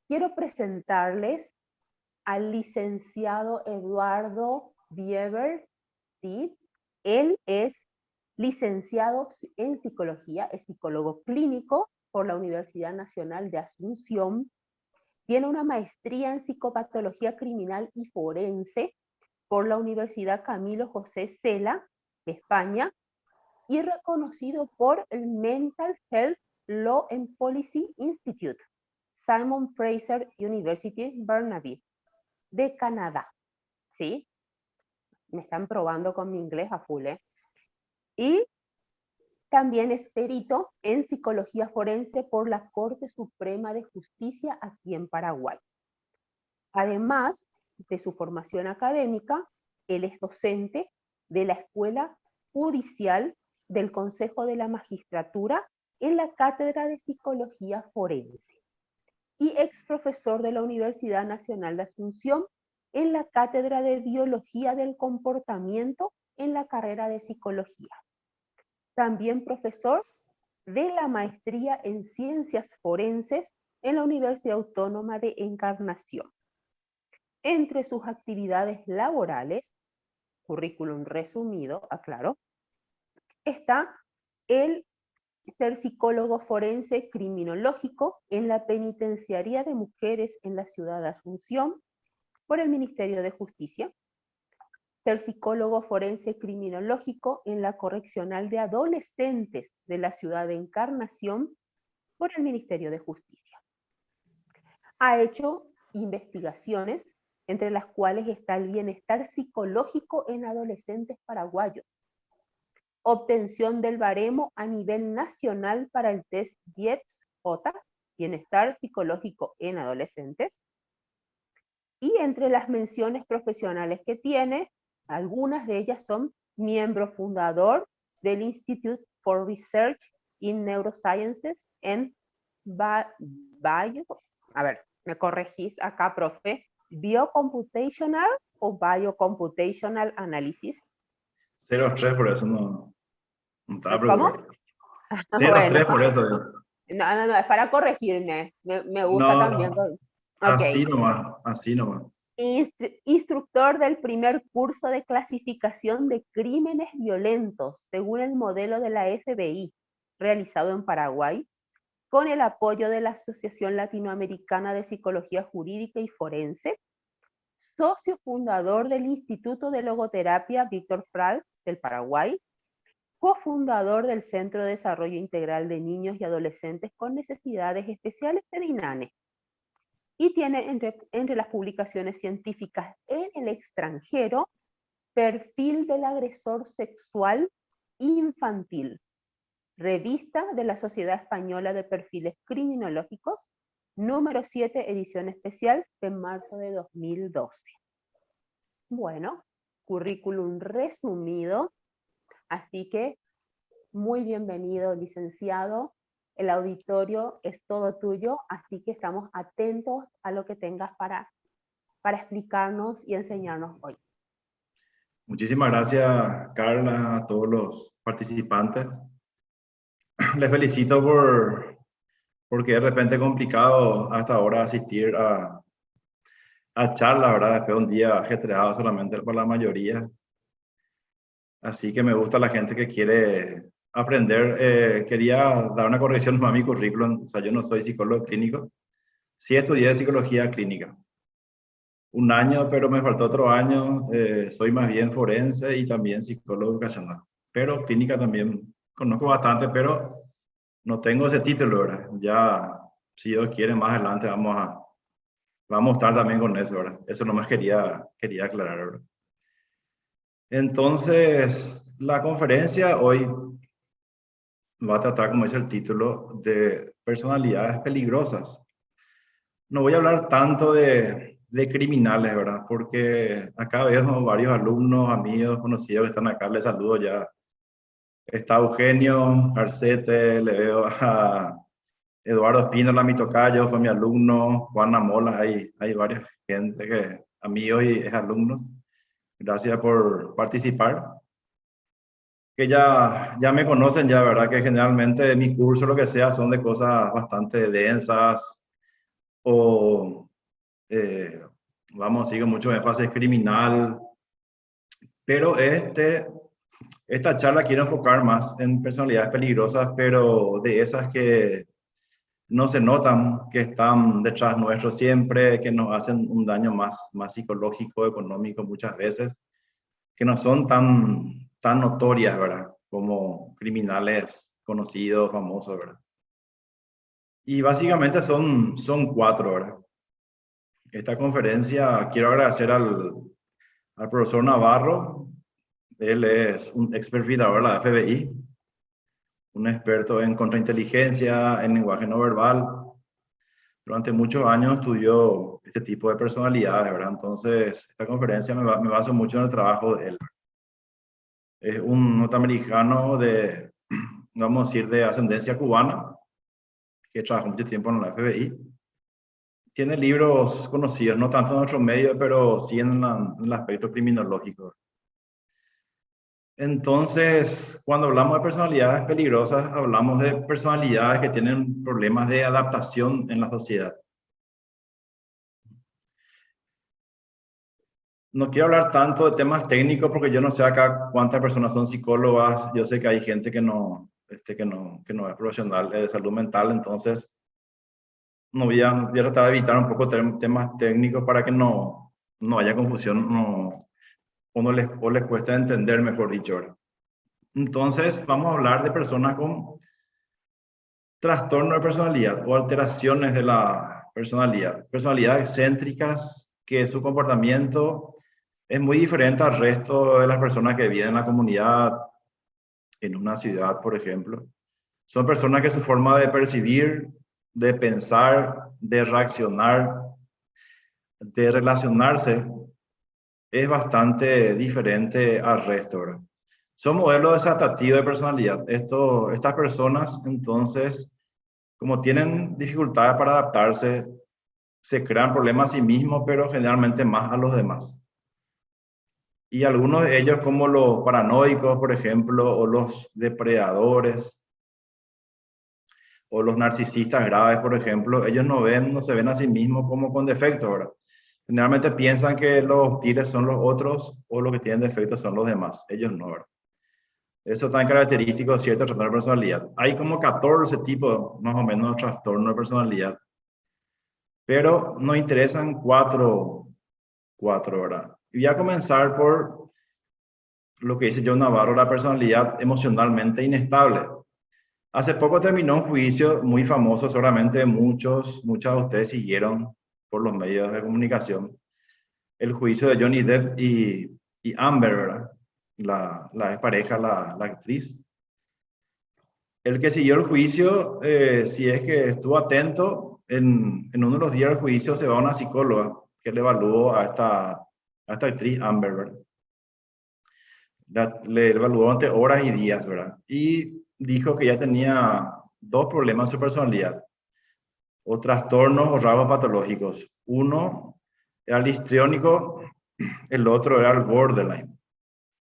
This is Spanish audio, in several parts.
quiero presentarles al licenciado Eduardo Bieber, ¿sí? Él es licenciado en psicología, es psicólogo clínico por la Universidad Nacional de Asunción, tiene una maestría en psicopatología criminal y forense por la Universidad Camilo José Cela, de España, y reconocido por el Mental Health Law and Policy Institute, Simon Fraser University, Burnaby, de Canadá. ¿Sí? Me están probando con mi inglés a full, ¿eh? Y también es perito en psicología forense por la Corte Suprema de Justicia aquí en Paraguay. Además de su formación académica, él es docente de la Escuela Judicial del Consejo de la Magistratura en la Cátedra de Psicología Forense y ex profesor de la Universidad Nacional de Asunción en la Cátedra de Biología del Comportamiento en la carrera de Psicología. También profesor de la Maestría en Ciencias Forenses en la Universidad Autónoma de Encarnación. Entre sus actividades laborales, currículum resumido, aclaro, está el ser psicólogo forense criminológico en la Penitenciaría de Mujeres en la ciudad de Asunción por el Ministerio de Justicia, ser psicólogo forense criminológico en la Correccional de Adolescentes de la ciudad de Encarnación por el Ministerio de Justicia. Ha hecho investigaciones entre las cuales está el bienestar psicológico en adolescentes paraguayos, obtención del baremo a nivel nacional para el test DIEPS-J, bienestar psicológico en adolescentes, y entre las menciones profesionales que tiene, algunas de ellas son miembro fundador del Institute for Research in Neurosciences en a ver, me corregís acá, profe, Biocomputational o Biocomputational Analysis. 0,3 por eso no estaba ¿Cómo? preocupado. 0,3 Bueno, por eso. no, es para corregirme. Me gusta también. No, Ok. así nomás, así nomás. Instructor del primer curso de clasificación de crímenes violentos según el modelo de la FBI, realizado en Paraguay, con el apoyo de la Asociación Latinoamericana de Psicología Jurídica y Forense, socio fundador del Instituto de Logoterapia Víctor Frank del Paraguay, cofundador del Centro de Desarrollo Integral de Niños y Adolescentes con Necesidades Especiales de INANE, y tiene entre las publicaciones científicas en el extranjero, Perfil del Agresor Sexual Infantil, Revista de la Sociedad Española de Perfiles Criminológicos, número 7, edición especial de marzo de 2012. Bueno, currículum resumido, así que muy bienvenido, licenciado. El auditorio es todo tuyo, así que estamos atentos a lo que tengas para explicarnos y enseñarnos hoy. Muchísimas gracias, Carla, a todos los participantes. Les felicito porque de repente es complicado hasta ahora asistir a charlas, ¿verdad? Después de un día ajetreado solamente por la mayoría. Así que me gusta la gente que quiere aprender. Quería dar una corrección a mi currículum. O sea, yo no soy psicólogo clínico. Sí estudié psicología clínica. Un año, pero me faltó otro año. Soy más bien forense y también psicólogo ocasional. Pero clínica también conozco bastante, pero no tengo ese título, ¿verdad? Ya, si Dios quiere, más adelante vamos a estar también con eso, ¿verdad? Eso nomás quería aclarar, ¿verdad? Entonces, la conferencia hoy va a tratar, como dice el título, de personalidades peligrosas. No voy a hablar tanto de criminales, ¿verdad? Porque acá veo varios alumnos, amigos, conocidos que están acá. Les saludo ya. Está Eugenio Arcete, le veo a Eduardo Espínola, mi tocayo, fue mi alumno. Juana Mola, hay varias gente, amigos y alumnos. Gracias por participar. Que ya me conocen ya, ¿verdad? Que generalmente mis cursos, lo que sea, son de cosas bastante densas o vamos a decir con mucho énfasis criminal, pero esta charla quiero enfocar más en personalidades peligrosas, pero de esas que no se notan, que están detrás nuestro siempre, que nos hacen un daño más psicológico, económico muchas veces, que no son tan notorias, ¿verdad? Como criminales conocidos, famosos, ¿verdad? Y básicamente son cuatro, ¿verdad? Esta conferencia quiero agradecer al profesor Navarro. Él es un ex perfilador de la FBI, un experto en contrainteligencia, en lenguaje no verbal. Durante muchos años estudió este tipo de personalidades, ¿verdad? Entonces, esta conferencia me baso mucho en el trabajo de él. Es un norteamericano vamos a decir, de ascendencia cubana, que trabajó mucho tiempo en la FBI. Tiene libros conocidos, no tanto en nuestro medio, pero sí en el aspecto criminológico. Entonces, cuando hablamos de personalidades peligrosas, hablamos de personalidades que tienen problemas de adaptación en la sociedad. No quiero hablar tanto de temas técnicos porque yo no sé acá cuántas personas son psicólogas. Yo sé que hay gente que no es profesional de salud mental, entonces no voy a tratar de evitar un poco temas técnicos para que no haya confusión o les cueste entender, mejor dicho, ¿verdad? Entonces, vamos a hablar de personas con trastorno de personalidad o alteraciones de la personalidad. Personalidades excéntricas que su comportamiento es muy diferente al resto de las personas que viven en la comunidad, en una ciudad, por ejemplo. Son personas que su forma de percibir, de pensar, de reaccionar, de relacionarse es bastante diferente al resto, ¿verdad? Son modelos desadaptativos de personalidad. Estas personas, entonces, como tienen dificultades para adaptarse, se crean problemas a sí mismos, pero generalmente más a los demás. Y algunos de ellos, como los paranoicos, por ejemplo, o los depredadores, o los narcisistas graves, por ejemplo, ellos no se ven a sí mismos como con defectos, ¿verdad? Generalmente piensan que los hostiles son los otros o los que tienen defectos son los demás. Ellos no, ¿verdad? Eso es tan característico de cierto trastorno de personalidad. Hay como 14 tipos, más o menos, de trastorno de personalidad. Pero nos interesan cuatro, ¿verdad? Y voy a comenzar por lo que dice John Navarro, la personalidad emocionalmente inestable. Hace poco terminó un juicio muy famoso, seguramente muchos de ustedes siguieron por los medios de comunicación, el juicio de Johnny Depp y Amber, ¿verdad? La expareja, la actriz. El que siguió el juicio, si es que estuvo atento, en uno de los días del juicio se va a una psicóloga que le evaluó a esta actriz Amber, ¿verdad? Le evaluó durante horas y días, ¿verdad? Y dijo que ya tenía dos problemas en su personalidad, o trastornos o rasgos patológicos. Uno era el histriónico, el otro era el borderline.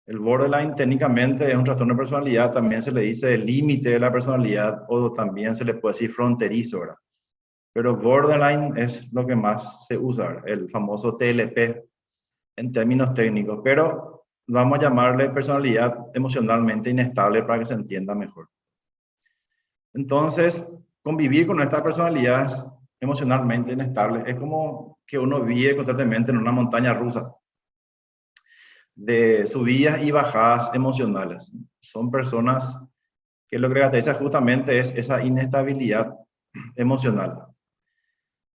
El borderline técnicamente es un trastorno de personalidad, también se le dice el límite de la personalidad o también se le puede decir fronterizo, ¿verdad? Pero borderline es lo que más se usa, ¿verdad? El famoso TLP en términos técnicos, pero vamos a llamarle personalidad emocionalmente inestable para que se entienda mejor. Entonces, convivir con estas personalidades emocionalmente inestables es como que uno vive constantemente en una montaña rusa de subidas y bajadas emocionales. Son personas que lo que caracteriza justamente es esa inestabilidad emocional.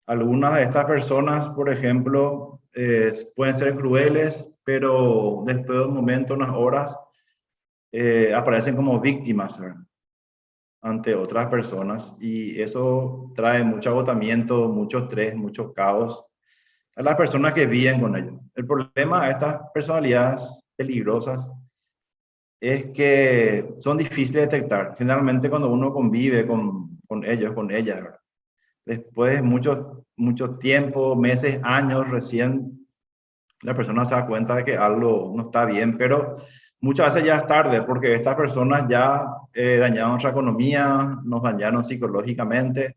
Algunas de estas personas, por ejemplo, pueden ser crueles, pero después de un momento, unas horas, aparecen como víctimas, ¿verdad?, ante otras personas, y eso trae mucho agotamiento, mucho estrés, mucho caos a las personas que viven con ellos. El problema de estas personalidades peligrosas es que son difíciles de detectar. Generalmente cuando uno convive con ellos, con ellas, ¿verdad?, después de mucho tiempo, meses, años, recién la persona se da cuenta de que algo no está bien, pero muchas veces ya es tarde, porque estas personas ya dañaron nuestra economía, nos dañaron psicológicamente,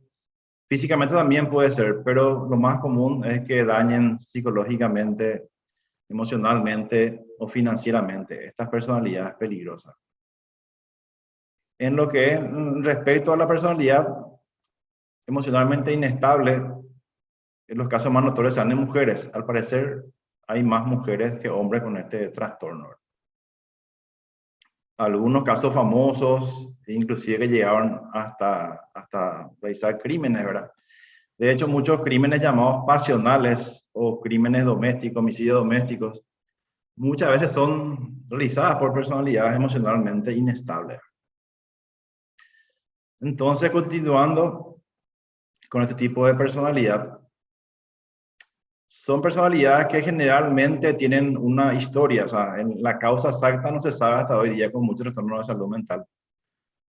Físicamente también puede ser, pero lo más común es que dañen psicológicamente, emocionalmente o financieramente estas personalidades peligrosas. En lo que es respecto a la personalidad emocionalmente inestable, en los casos más notorios se dan en mujeres. Al parecer hay más mujeres que hombres con este trastorno. Algunos casos famosos, inclusive que llegaron hasta realizar crímenes, ¿verdad? De hecho, muchos crímenes llamados pasionales o crímenes domésticos, homicidios domésticos, muchas veces son realizadas por personalidades emocionalmente inestables. Entonces, continuando con este tipo de personalidad, son personalidades que generalmente tienen una historia, o sea, en la causa exacta no se sabe hasta hoy día con muchos trastornos de salud mental,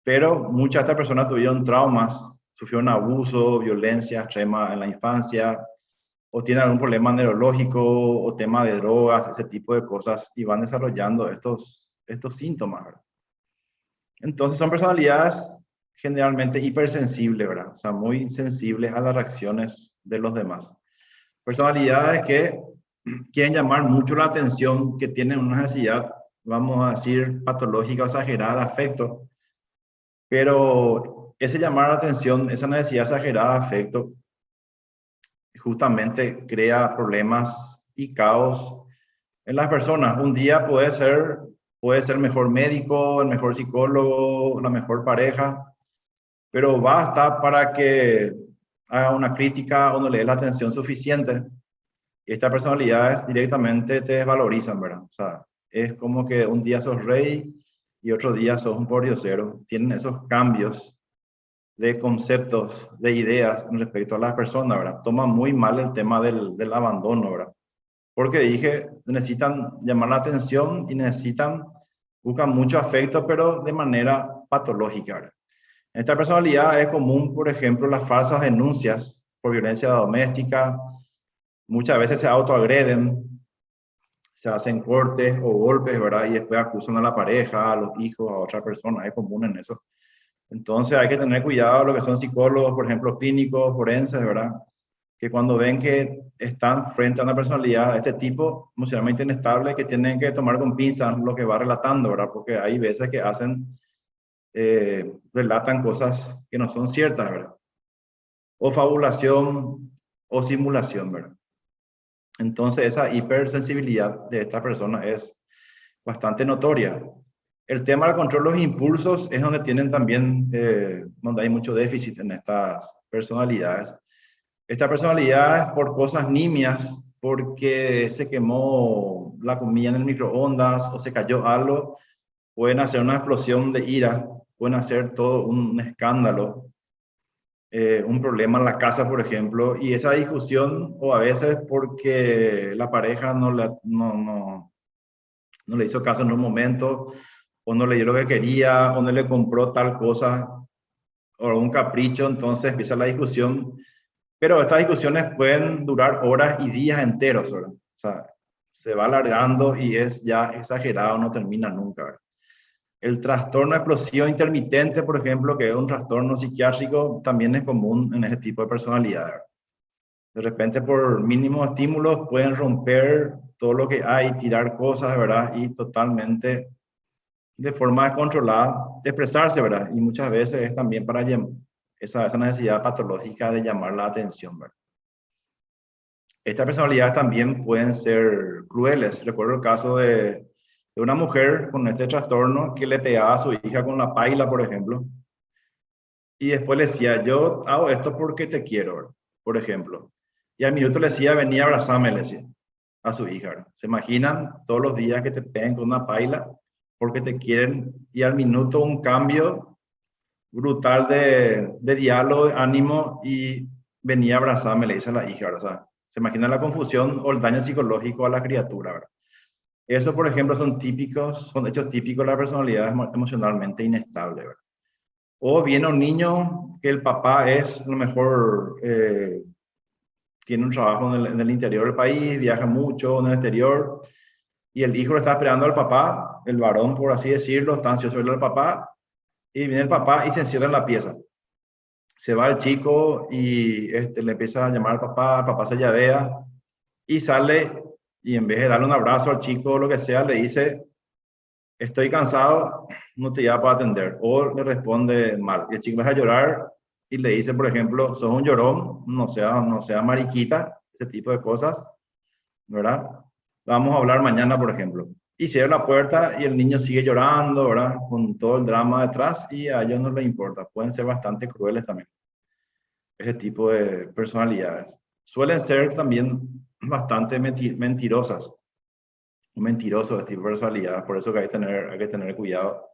pero muchas de estas personas tuvieron traumas, sufrieron abuso, violencia extrema en la infancia, o tienen algún problema neurológico o tema de drogas, ese tipo de cosas, y van desarrollando estos síntomas, ¿verdad? Entonces son personalidades generalmente hipersensibles, ¿verdad? O sea, muy sensibles a las reacciones de los demás. Personalidades que quieren llamar mucho la atención, que tienen una necesidad, vamos a decir, patológica o exagerada de afecto, pero ese llamar la atención, esa necesidad exagerada de afecto, justamente crea problemas y caos en las personas. Un día puede ser mejor médico, el mejor psicólogo, la mejor pareja, pero basta para que haga una crítica o no le dé la atención suficiente. Y estas personalidades directamente te desvalorizan, ¿verdad? O sea, es como que un día sos rey y otro día sos un pordiosero. Tienen esos cambios de conceptos, de ideas respecto a las personas, ¿verdad? Toman muy mal el tema del abandono, ¿verdad? Porque dije, necesitan llamar la atención y buscan mucho afecto, pero de manera patológica, ¿verdad? En esta personalidad es común, por ejemplo, las falsas denuncias por violencia doméstica. Muchas veces se autoagreden, se hacen cortes o golpes, ¿verdad? Y después acusan a la pareja, a los hijos, a otra persona. Es común en eso. Entonces hay que tener cuidado lo que son psicólogos, por ejemplo, clínicos, forenses, ¿verdad? Que cuando ven que están frente a una personalidad de este tipo, emocionalmente inestable, que tienen que tomar con pinzas lo que va relatando, ¿verdad? Porque hay veces que relatan cosas que no son ciertas, ¿verdad? O fabulación o simulación, ¿verdad? Entonces esa hipersensibilidad de esta persona es bastante notoria. El tema del control de los impulsos es donde tienen también, donde hay mucho déficit en estas personalidades. Esta personalidad es por cosas nimias, porque se quemó la comida en el microondas o se cayó algo, pueden hacer una explosión de ira, pueden hacer todo un escándalo, un problema en la casa, por ejemplo, y esa discusión, o a veces porque la pareja no le hizo caso en un momento, o no le dio lo que quería, o no le compró tal cosa, o un capricho, entonces empieza la discusión. Pero estas discusiones pueden durar horas y días enteros, ¿verdad? O sea, se va alargando y es ya exagerado, no termina nunca, ¿verdad? El trastorno explosivo intermitente, por ejemplo, que es un trastorno psiquiátrico, también es común en ese tipo de personalidad, ¿verdad? De repente, por mínimos estímulos, pueden romper todo lo que hay, tirar cosas, ¿verdad? Y totalmente de forma controlada expresarse, ¿verdad? Y muchas veces es también para esa necesidad patológica de llamar la atención, ¿verdad? Estas personalidades también pueden ser crueles. Recuerdo el caso de una mujer con este trastorno que le pegaba a su hija con la paila, por ejemplo, y después le decía, yo hago esto porque te quiero, ¿verdad? Por ejemplo. Y al minuto le decía, venía a abrazarme, le decía a su hija, ¿verdad? ¿Se imaginan todos los días que te peguen con una paila porque te quieren y al minuto un cambio brutal de diálogo, de ánimo y venía a abrazarme, le dice a la hija, ¿verdad? O sea, se imagina la confusión o el daño psicológico a la criatura, ¿verdad? Eso, por ejemplo, son hechos típicos de la personalidad emocionalmente inestable, ¿verdad? O viene un niño que el papá es, a lo mejor, tiene un trabajo en el interior del país, viaja mucho en el exterior, y el hijo le está esperando al papá, el varón, por así decirlo, está ansioso de ver al papá, y viene el papá y se encierra en la pieza. Se va el chico y le empieza a llamar al papá, el papá se llavea y sale y en vez de darle un abrazo al chico o lo que sea, le dice, estoy cansado, no te llamo para atender. O le responde mal. Y el chico empieza a llorar y le dice, por ejemplo, sos un llorón, no sea mariquita, ese tipo de cosas, ¿verdad? Vamos a hablar mañana, por ejemplo. Y cierra la puerta y el niño sigue llorando, ¿verdad? Con todo el drama detrás y a ellos no les importa. Pueden ser bastante crueles también, ese tipo de personalidades. Suelen ser también bastante mentirosas, mentirosos de tipo de personalidad, por eso que hay que tener cuidado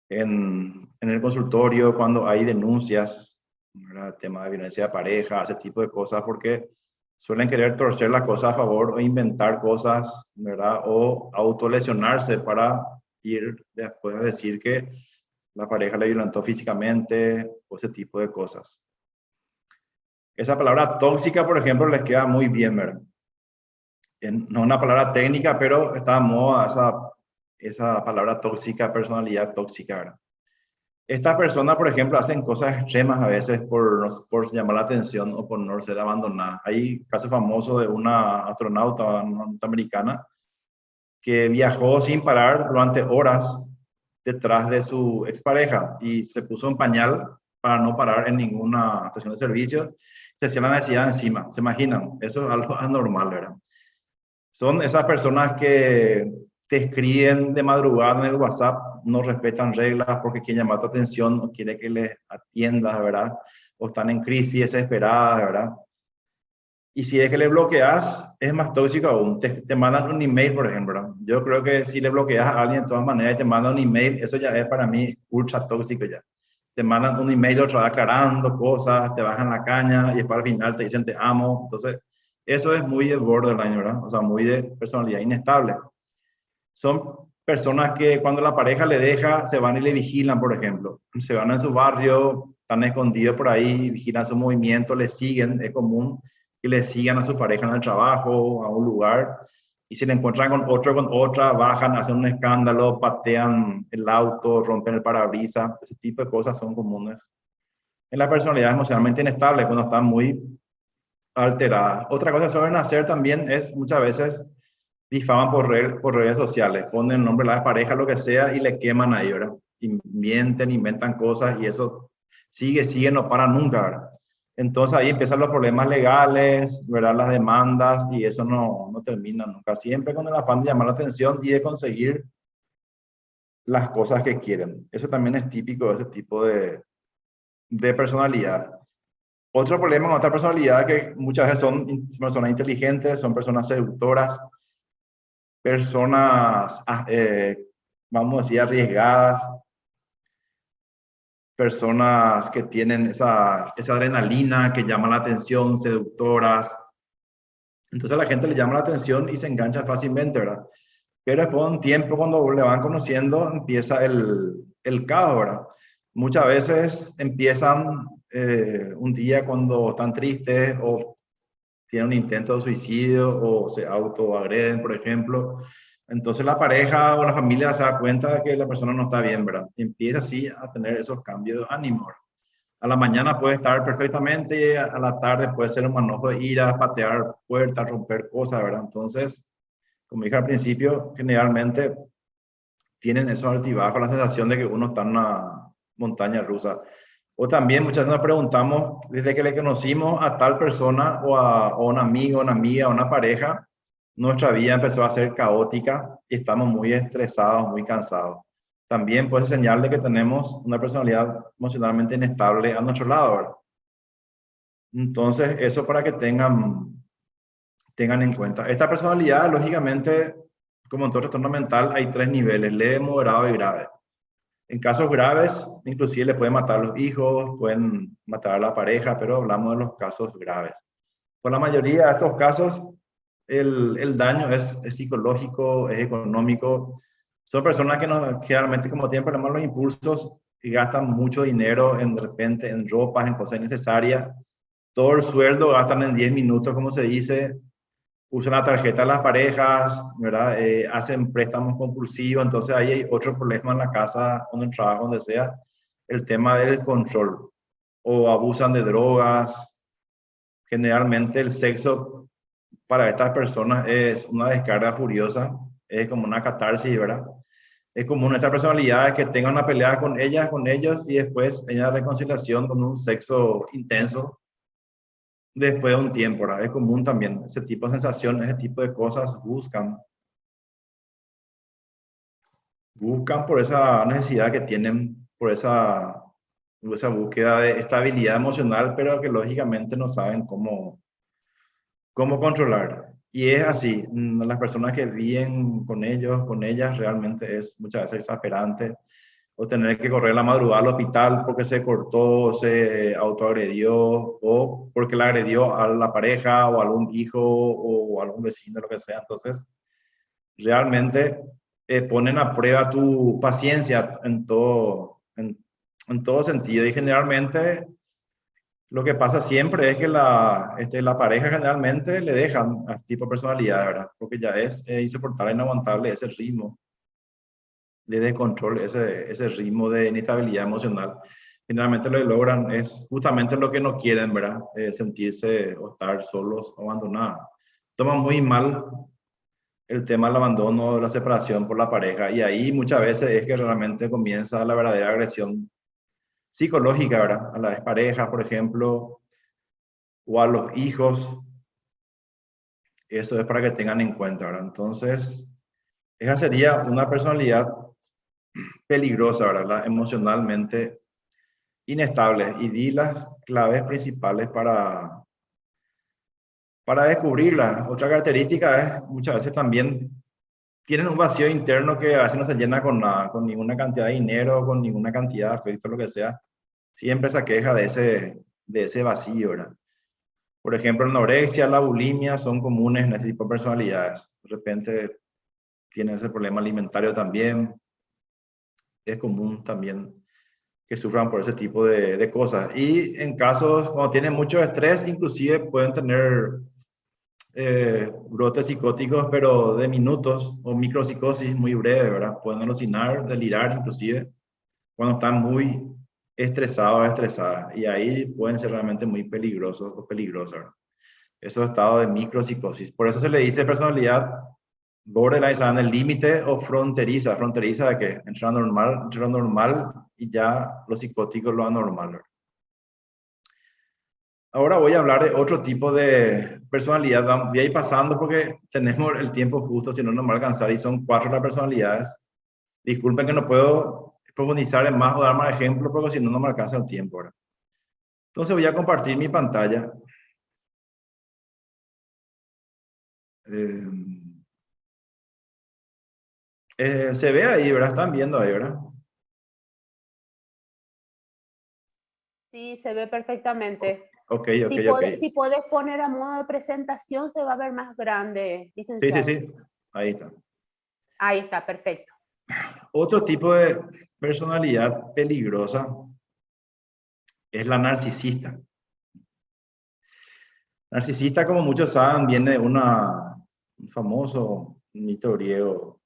en el consultorio cuando hay denuncias, ¿verdad? Tema de violencia de pareja, ese tipo de cosas, porque suelen querer torcer las cosas a favor o inventar cosas, ¿verdad? O autolesionarse para ir después a decir que la pareja le violentó físicamente o ese tipo de cosas. Esa palabra tóxica, por ejemplo, les queda muy bien, ¿verdad? No es una palabra técnica, pero está de moda esa palabra tóxica, personalidad tóxica, ¿verdad? Estas personas, por ejemplo, hacen cosas extremas a veces por llamar la atención o por no ser abandonadas. Hay casos famosos de una astronauta norteamericana que viajó sin parar durante horas detrás de su expareja y se puso en pañal para no parar en ninguna estación de servicio. Se hacía la necesidad encima. ¿Se imaginan? Eso es algo anormal, ¿verdad? Son esas personas que te escriben de madrugada en el WhatsApp, no respetan reglas porque quieren llamar tu atención o quiere que les atiendas, ¿verdad? O están en crisis desesperadas, ¿verdad? Y si es que le bloqueas, es más tóxico aún. Te mandan un email, por ejemplo, ¿verdad? Yo creo que si le bloqueas a alguien de todas maneras y te mandan un email, eso ya es para mí ultra tóxico ya. Te mandan un email otra vez aclarando cosas, te bajan la caña y después al final te dicen te amo. Entonces, eso es muy de borderline, ¿verdad? O sea, muy de personalidad inestable. Son personas que cuando la pareja le deja, se van y le vigilan, por ejemplo. Se van en su barrio, están escondidos por ahí, vigilan su movimiento, le siguen. Es común que le sigan a su pareja en el trabajo, a un lugar. Y si le encuentran con otro, con otra, bajan, hacen un escándalo, patean el auto, rompen el parabrisas. Ese tipo de cosas son comunes en la personalidad emocionalmente inestable cuando están muy alteradas. Otra cosa que suelen hacer también es muchas veces difaman por redes sociales, ponen el nombre de la pareja, lo que sea, y le queman ahí, ¿verdad? Y mienten, inventan cosas y eso sigue, no para nunca, ¿verdad? Entonces ahí empiezan los problemas legales, ¿verdad? Las demandas y eso no termina nunca. Siempre con el afán de llamar la atención y de conseguir las cosas que quieren. Eso también es típico de ese tipo de personalidad. Otro problema con otra personalidad que muchas veces son personas inteligentes, son personas seductoras, personas, vamos a decir, arriesgadas, personas que tienen esa adrenalina que llama la atención, seductoras. Entonces a la gente le llama la atención y se engancha fácilmente, ¿verdad? Pero después de un tiempo, cuando le van conociendo, empieza el caos, ¿verdad? Muchas veces empiezan un día cuando están tristes o tienen un intento de suicidio o se autoagreden, por ejemplo. Entonces la pareja o la familia se da cuenta de que la persona no está bien, ¿verdad? Y empieza así a tener esos cambios de ánimo. A la mañana puede estar perfectamente, a la tarde puede ser un manojo de ira, patear puertas, romper cosas, ¿verdad? Entonces, como dije al principio, generalmente tienen esos altibajos, la sensación de que uno está en una montaña rusa. O también muchas veces nos preguntamos, desde que le conocimos a tal persona o a un amigo, una amiga, una pareja, nuestra vida empezó a ser caótica y estamos muy estresados, muy cansados. También puede ser señal de que tenemos una personalidad emocionalmente inestable a nuestro lado, ¿verdad? Entonces, eso para que tengan en cuenta. Esta personalidad, lógicamente, como en todo trastorno mental, hay tres niveles: leve, moderado y grave. En casos graves, inclusive le pueden matar a los hijos, pueden matar a la pareja, pero hablamos de los casos graves. Por la mayoría de estos casos, el daño es psicológico, es económico. Son personas que generalmente, como tienen problemas los impulsos, y gastan mucho dinero de repente en ropas, en cosas innecesarias. Todo el sueldo gastan en 10 minutos, como se dice. Usan la tarjeta de las parejas, ¿verdad? Hacen préstamos compulsivos, entonces ahí hay otro problema en la casa, en el trabajo, donde sea, el tema del control. o abusan de drogas. Generalmente el sexo para estas personas es una descarga furiosa, es como una catarsis, ¿verdad? Es común estas personalidades que tengan una pelea con ellas, con ellos, y después en la reconciliación con un sexo intenso después de un tiempo, ¿verdad? Es común también ese tipo de sensaciones, ese tipo de cosas buscan por esa necesidad que tienen, por esa búsqueda de estabilidad emocional, pero que lógicamente no saben cómo controlar. Y es así, las personas que viven con ellos, con ellas, realmente es muchas veces exasperante. O tener que correr la madrugada al hospital porque se cortó, se autoagredió, o porque la agredió a la pareja, o a algún hijo, o a algún vecino, lo que sea. Entonces, realmente ponen a prueba tu paciencia en todo sentido. Y generalmente lo que pasa siempre es que la pareja generalmente le dejan a este tipo de personalidad, ¿verdad? Porque ya es insoportable, inaguantable ese ritmo de descontrol, ese ritmo de inestabilidad emocional. Generalmente lo que logran es justamente lo que no quieren, ¿verdad? Sentirse o estar solos o abandonados. Toman muy mal el tema del abandono, la separación por la pareja, y ahí muchas veces es que realmente comienza la verdadera agresión psicológica, ¿verdad? A las parejas, por ejemplo, o a los hijos. Eso es para que tengan en cuenta, ¿verdad? Entonces, esa sería una personalidad peligrosa, ¿verdad? Emocionalmente inestable. Y di las claves principales para descubrirla. Otra característica es muchas veces también tienen un vacío interno que a veces no se llena con nada, con ninguna cantidad de dinero, con ninguna cantidad de afecto, lo que sea. Siempre se queja de ese vacío, ¿verdad? Por ejemplo, la anorexia, la bulimia son comunes en este tipo de personalidades. De repente tienen ese problema alimentario también. Es común también que sufran por ese tipo de cosas. Y en casos, cuando tienen mucho estrés, inclusive pueden tener brotes psicóticos, pero de minutos, o micropsicosis muy breve, ¿verdad? Pueden alucinar, delirar inclusive, cuando están muy estresados, estresadas. Y ahí pueden ser realmente muy peligrosos o peligrosas, ¿verdad? Esos estados de micropsicosis. Por eso se le dice personalidad borderline, está en el límite, o fronteriza. ¿Fronteriza de qué? Entre lo normal y ya lo psicótico, lo anormal, ¿verdad? Ahora voy a hablar de otro tipo de personalidad. Voy a ir pasando porque tenemos el tiempo justo, si no nos va a alcanzar, y son 4 las personalidades. Disculpen que no puedo profundizar en más o dar más ejemplos porque si no, no me alcanza el tiempo, ¿verdad? Entonces voy a compartir mi pantalla. Se ve ahí, ¿verdad? Están viendo ahí, ¿verdad? Sí, se ve perfectamente. Ok, ok, Si ok. si podés poner a modo de presentación, se va a ver más grande, Sí, sí, licenciado. sí. Ahí está. Ahí está, perfecto. Otro tipo de personalidad peligrosa es la narcisista. Narcisista, como muchos saben, viene de un famoso mito griego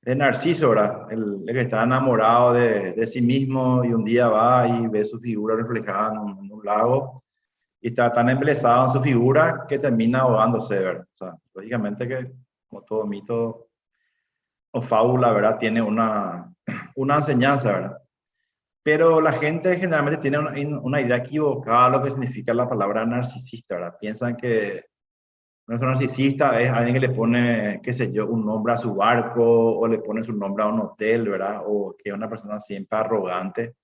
de Narciso, ¿verdad? El que está enamorado de sí mismo y un día va y ve su figura reflejada en un lago y está tan embelesado en su figura que termina ahogándose, ¿verdad? O sea, lógicamente que, como todo mito o fábula, ¿verdad? Tiene una enseñanza, ¿verdad? Pero la gente generalmente tiene una idea equivocada de lo que significa la palabra narcisista, ¿verdad? Piensan que nuestro narcisista es alguien que le pone, qué sé yo, un nombre a su barco o le pone su nombre a un hotel, ¿verdad? O que es una persona siempre arrogante.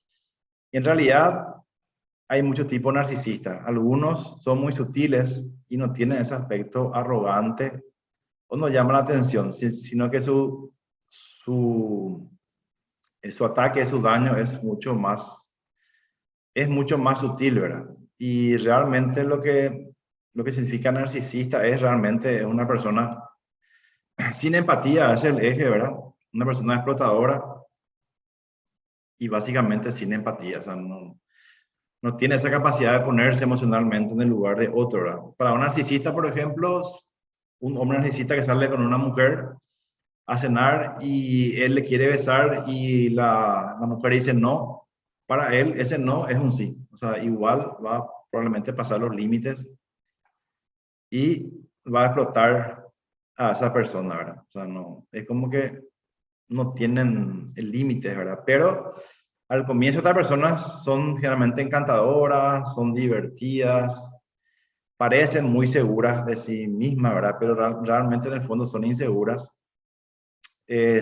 Y en realidad hay muchos tipos narcisistas. Algunos son muy sutiles y no tienen ese aspecto arrogante o no llaman la atención, sino que su ataque, su daño es mucho más sutil, ¿verdad? Y realmente lo que significa narcisista es realmente una persona sin empatía, es el eje, ¿verdad? Una persona explotadora y básicamente sin empatía, o sea, no tiene esa capacidad de ponerse emocionalmente en el lugar de otro, ¿verdad? Para un narcisista, por ejemplo, un hombre narcisista que sale con una mujer a cenar y él le quiere besar y la mujer dice no, para él ese no es un sí. O sea, igual va probablemente pasar los límites y va a explotar a esa persona, ¿verdad? O sea, no, es como que no tienen el límite, ¿verdad? Pero al comienzo estas personas son generalmente encantadoras, son divertidas, parecen muy seguras de sí mismas, ¿verdad? Pero realmente en el fondo son inseguras.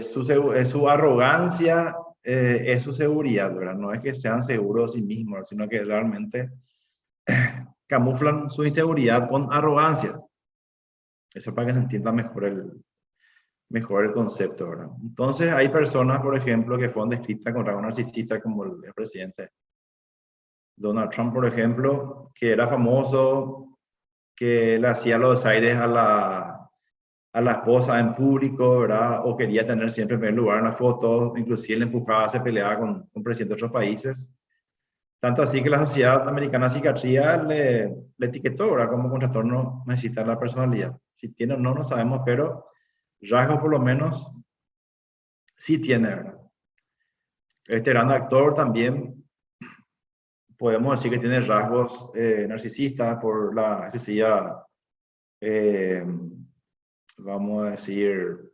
Su arrogancia es su seguridad, ¿verdad? No es que sean seguros de sí mismos, sino que realmente camuflan su inseguridad con arrogancia. Eso para que se entienda mejor el concepto, ¿verdad? Entonces hay personas, por ejemplo, que fueron descritas con rasgos narcisistas como el presidente Donald Trump, por ejemplo, que era famoso, que le hacía los aires a la esposa en público, ¿verdad? O quería tener siempre en primer lugar en las fotos, inclusive le empujaba, se peleaba con presidentes de otros países. Tanto así que la Sociedad Americana de Psiquiatría le etiquetó, ¿verdad? Como con trastorno necesita la personalidad. Si tiene o no, no sabemos, pero rasgos por lo menos sí tiene, ¿verdad? Este gran actor también podemos decir que tiene rasgos narcisistas por la necesidad, eh, vamos a decir,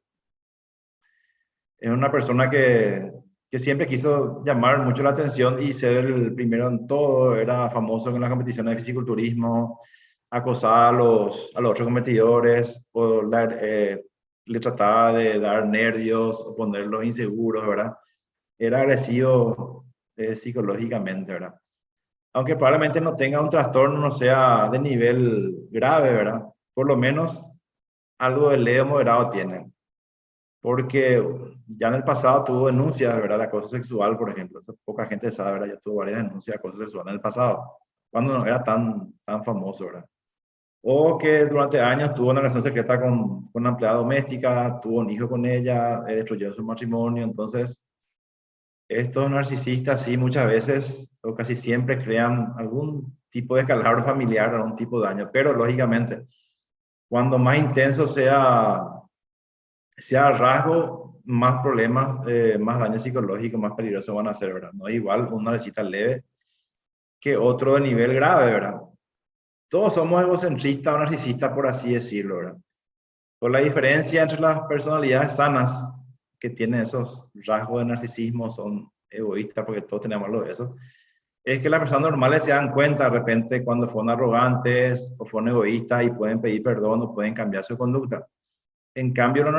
es una persona que siempre quiso llamar mucho la atención y ser el primero en todo, era famoso en las competiciones de fisiculturismo, acosaba a los otros competidores, le trataba de dar nervios o ponerlos inseguros, ¿verdad? Era agresivo psicológicamente, ¿verdad? Aunque probablemente no tenga un trastorno, no sea de nivel grave, ¿verdad? Por lo menos algo de leve moderado tiene. Porque ya en el pasado tuvo denuncias, ¿verdad? De acoso sexual, por ejemplo. Eso poca gente sabe, ¿verdad? Ya tuvo varias denuncias de acoso sexual en el pasado, cuando no era tan famoso, ¿verdad? O que durante años tuvo una relación secreta con una empleada doméstica, tuvo un hijo con ella, destruyó su matrimonio. Entonces, estos narcisistas sí muchas veces o casi siempre crean algún tipo de escalabro familiar, algún tipo de daño, pero lógicamente, cuando más intenso sea el rasgo, más problemas, más daño psicológico, más peligroso van a ser, ¿verdad? No es igual una narcisista leve que otro de nivel grave, ¿verdad? Todos somos egocentristas o narcisistas, por así decirlo, ¿verdad? Por la diferencia entre las personalidades sanas que tienen esos rasgos de narcisismo, son egoístas, porque todos tenemos algo de eso, es que las personas normales se dan cuenta de repente cuando fueron arrogantes o fueron egoístas y pueden pedir perdón o pueden cambiar su conducta. En cambio, los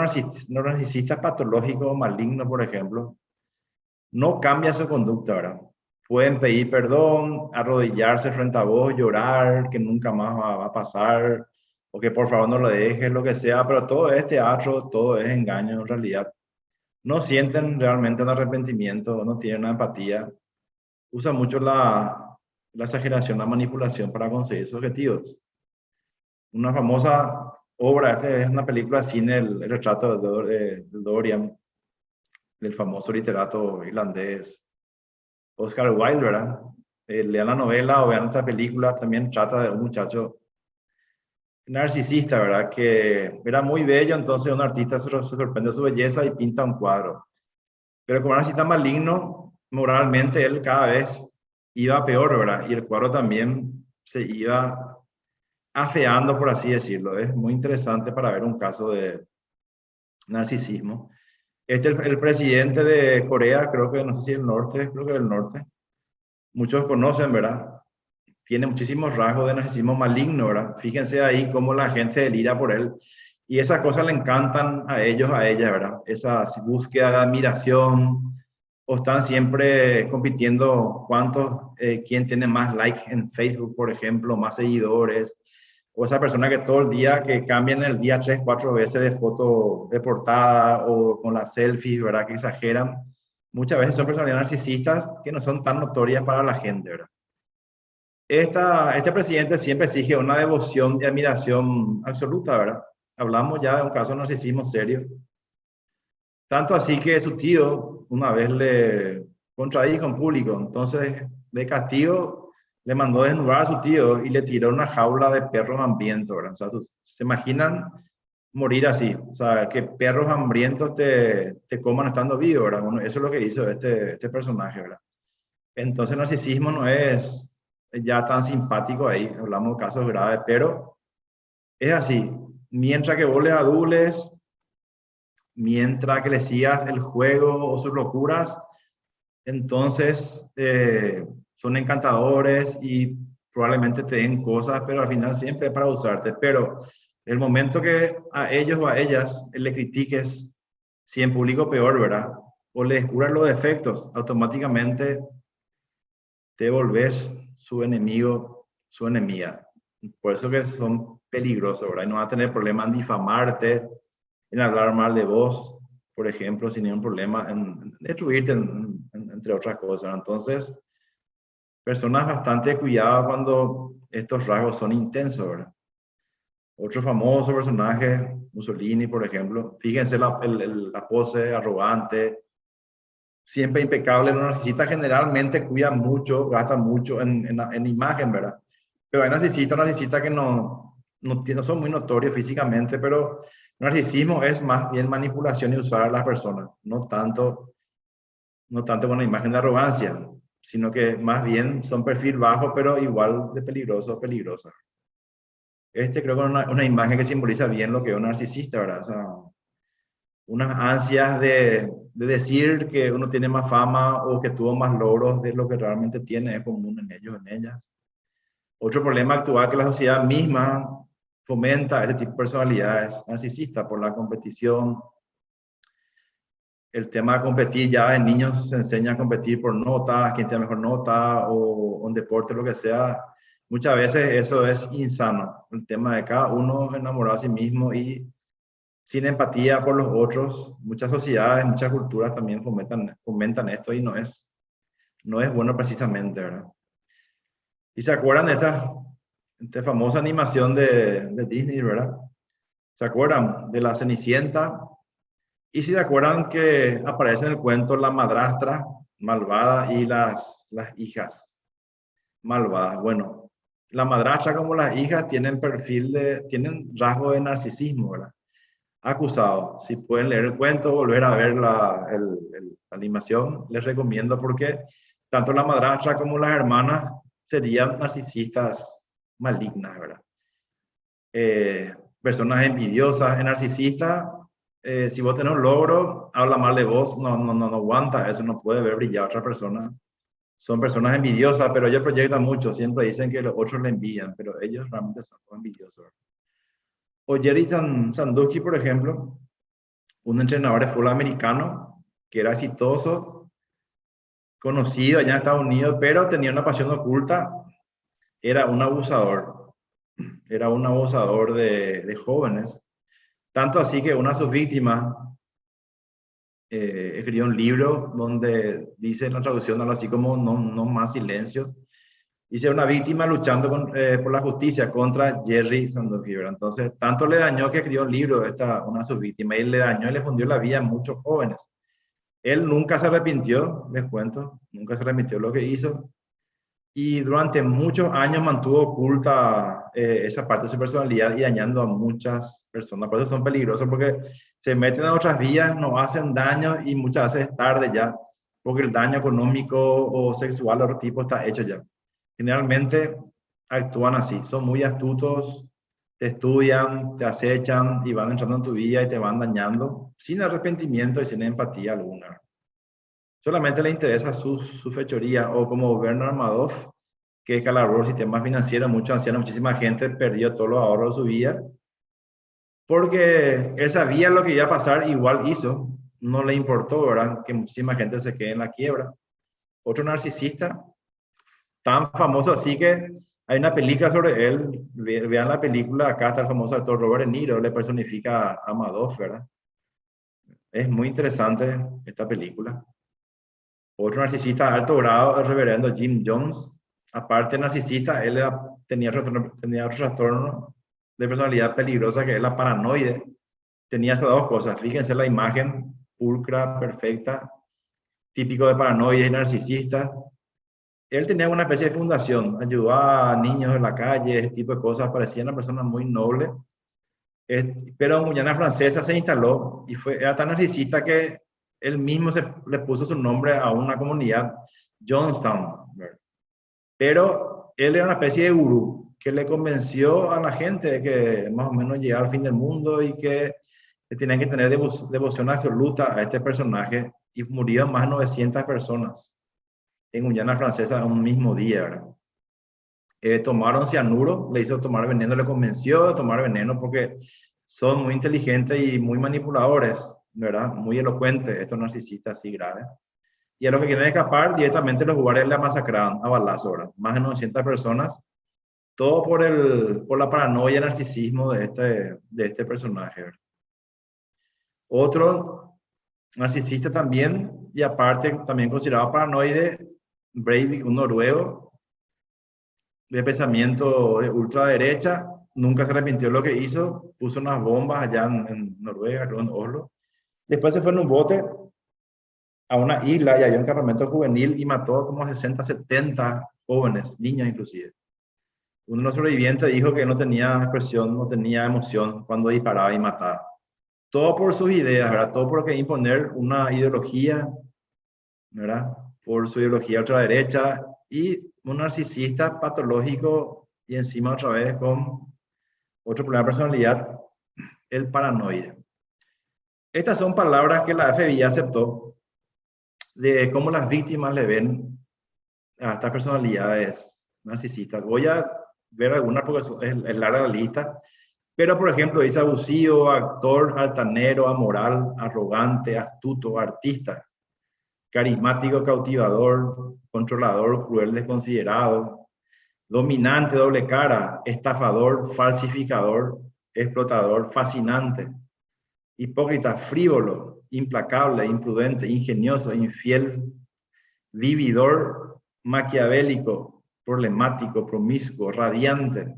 narcisistas patológicos o malignos, por ejemplo, no cambian su conducta, ¿verdad? Pueden pedir perdón, arrodillarse frente a vos, llorar, que nunca más va a pasar, o que por favor no lo dejes, lo que sea, pero todo es teatro, todo es engaño en realidad. No sienten realmente un arrepentimiento, no tienen una empatía, usan mucho la exageración, la manipulación para conseguir sus objetivos. Una famosa obra, esta es una película de cine, el retrato de Dorian, del famoso literato irlandés Oscar Wilde, ¿verdad? Lean la novela o vean esta película, también trata de un muchacho narcisista, ¿verdad? Que era muy bello, entonces un artista se sorprende de su belleza y pinta un cuadro. Pero como era narcisista maligno, moralmente él cada vez iba peor, ¿verdad? Y el cuadro también se iba afeando, por así decirlo. Es muy interesante para ver un caso de narcisismo. El presidente de Corea, creo que, no sé si el norte, creo que del norte, muchos conocen, ¿verdad? Tiene muchísimos rasgos de narcisismo maligno, ¿verdad? Fíjense ahí cómo la gente delira por él. Y esas cosas le encantan a ellos, a ella, ¿verdad? Esa búsqueda de admiración, o están siempre compitiendo quién tiene más likes en Facebook, por ejemplo, más seguidores, o esa persona que todo el día, que cambian el día 3, 4 veces de foto de portada, o con las selfies, ¿verdad? Que exageran. Muchas veces son personalidades narcisistas que no son tan notorias para la gente, ¿verdad? Este presidente siempre exige una devoción y admiración absoluta, ¿verdad? Hablamos ya de un caso de narcisismo serio. Tanto así que su tío una vez le contradijo en público. Entonces, de castigo, le mandó desnudar a su tío y le tiró una jaula de perros hambrientos, ¿verdad? O sea, ¿se imaginan morir así? O sea, que perros hambrientos te coman estando vivo, ¿verdad? Bueno, eso es lo que hizo este personaje, ¿verdad? Entonces el narcisismo no es ya tan simpático ahí, hablamos de casos graves, pero es así. Mientras que vos le adules, mientras que le sigas el juego o sus locuras, entonces son encantadores y probablemente te den cosas, pero al final siempre es para usarte. Pero el momento que a ellos o a ellas le critiques, si en público peor, ¿verdad? O le descubras los defectos, automáticamente te volvés su enemigo, su enemiga. Por eso que son peligrosos, ¿verdad? Y no vas a tener problema en difamarte, en hablar mal de vos, por ejemplo, sin ningún problema, en destruirte, entre otras cosas. Entonces, personas bastante cuidadas cuando estos rasgos son intensos, ¿verdad? Otro famoso personaje, Mussolini, por ejemplo, fíjense la pose arrogante, siempre impecable, no necesita, generalmente cuida mucho, gasta mucho en imagen, ¿verdad? Pero hay narcisistas que no son muy notorios físicamente, pero narcisismo es más bien manipulación y usar a las personas, no tanto con la imagen de arrogancia, sino que más bien son perfil bajo, pero igual de peligroso, peligrosa. Creo que es una imagen que simboliza bien lo que es un narcisista, ¿verdad? O sea, unas ansias de decir que uno tiene más fama o que tuvo más logros de lo que realmente tiene, es común en ellos, en ellas. Otro problema actual que la sociedad misma fomenta este tipo de personalidades narcisistas por la competición. El tema de competir, ya en niños se enseña a competir por notas, quién tiene mejor nota o un deporte, lo que sea. Muchas veces eso es insano. El tema de cada uno enamorado a sí mismo y sin empatía por los otros. Muchas sociedades, muchas culturas también fomentan esto y no es bueno precisamente, ¿verdad? ¿Y se acuerdan de esta famosa animación de Disney, verdad? ¿Se acuerdan de la Cenicienta? Y si se acuerdan que aparece en el cuento la madrastra malvada y las hijas malvadas. Bueno, la madrastra como las hijas tienen rasgo de narcisismo, ¿verdad? Acusado. Si pueden leer el cuento, volver a ver la animación, les recomiendo porque tanto la madrastra como las hermanas serían narcisistas malignas, ¿verdad? Personas envidiosas, narcisistas. Si vos tenés un logro, habla mal de vos, no aguanta eso, no puede ver brillar a otra persona. Son personas envidiosas, pero ellos proyectan mucho, siempre dicen que los otros le envidian, pero ellos realmente son envidiosos. O Jerry Sandusky, por ejemplo, un entrenador de fútbol americano que era exitoso, conocido allá en Estados Unidos, pero tenía una pasión oculta, era un abusador. Era un abusador de jóvenes. Tanto así que una de sus víctimas escribió un libro donde dice en la traducción algo así como no más silencio. Dice una víctima luchando por la justicia contra Jerry Sandusky. Entonces, tanto le dañó que escribió un libro una de sus víctimas y le dañó y le fundió la vida a muchos jóvenes. Él nunca se arrepintió, les cuento, nunca se arrepintió de lo que hizo. Y durante muchos años mantuvo oculta esa parte de su personalidad y dañando a muchas personas. Por eso son peligrosos, porque se meten en otras vías, nos hacen daño y muchas veces es tarde ya, porque el daño económico o sexual de otro tipo está hecho ya. Generalmente actúan así, son muy astutos, te estudian, te acechan y van entrando en tu vida y te van dañando sin arrepentimiento y sin empatía alguna. Solamente le interesa su fechoría, o como Bernard Madoff, que calabró el sistema financiero, muchos ancianos, muchísima gente perdió todos los ahorros de su vida, porque él sabía lo que iba a pasar, igual hizo, no le importó, ¿verdad? Que muchísima gente se quede en la quiebra. Otro narcisista, tan famoso así que hay una película sobre él, vean la película, acá está el famoso actor Robert De Niro, le personifica a Madoff, ¿verdad? Es muy interesante esta película. Otro narcisista de alto grado, el reverendo Jim Jones. Aparte narcisista, él tenía otro trastorno de personalidad peligrosa que es la paranoide. Tenía esas dos cosas. Fíjense la imagen pulcra, perfecta, típico de paranoides y narcisistas. Él tenía una especie de fundación, ayudaba a niños en la calle, ese tipo de cosas. Parecía una persona muy noble. Pero en Guyana Francesa se instaló y era tan narcisista que él mismo le puso su nombre a una comunidad Johnstown, ¿verdad? Pero él era una especie de gurú que le convenció a la gente de que más o menos llegaba al fin del mundo y que tenían que tener devoción absoluta a este personaje, y murieron más de 900 personas en Guyana Francesa en un mismo día, ¿verdad? Tomaron cianuro, le hizo tomar veneno, le convenció de tomar veneno porque son muy inteligentes y muy manipuladores, ¿verdad? Muy elocuentes, estos narcisistas así graves. Y a los que quieren escapar, directamente los guardias la masacraron a balazo, ¿verdad? Más de 900 personas, todo por la paranoia y narcisismo de este personaje, ¿verdad? Otro narcisista también, y aparte también considerado paranoide, Breivik, un noruego de pensamiento de ultraderecha, nunca se arrepintió de lo que hizo, puso unas bombas allá en Noruega, en Oslo. Después se fue en un bote a una isla y había un campamento juvenil y mató como 60, 70 jóvenes, niños inclusive. Uno de los sobrevivientes dijo que no tenía expresión, no tenía emoción cuando disparaba y mataba. Todo por sus ideas, ¿verdad? Todo por imponer una ideología, ¿verdad? Por su ideología ultraderecha, y un narcisista patológico, y encima otra vez con otro problema de personalidad, el paranoide. Estas son palabras que la FBI aceptó de cómo las víctimas le ven a estas personalidades narcisistas. Voy a ver algunas porque es larga la lista, pero por ejemplo dice abusivo, actor, altanero, amoral, arrogante, astuto, artista, carismático, cautivador, controlador, cruel, desconsiderado, dominante, doble cara, estafador, falsificador, explotador, fascinante, hipócrita, frívolo, implacable, imprudente, ingenioso, infiel, vividor, maquiavélico, problemático, promiscuo, radiante,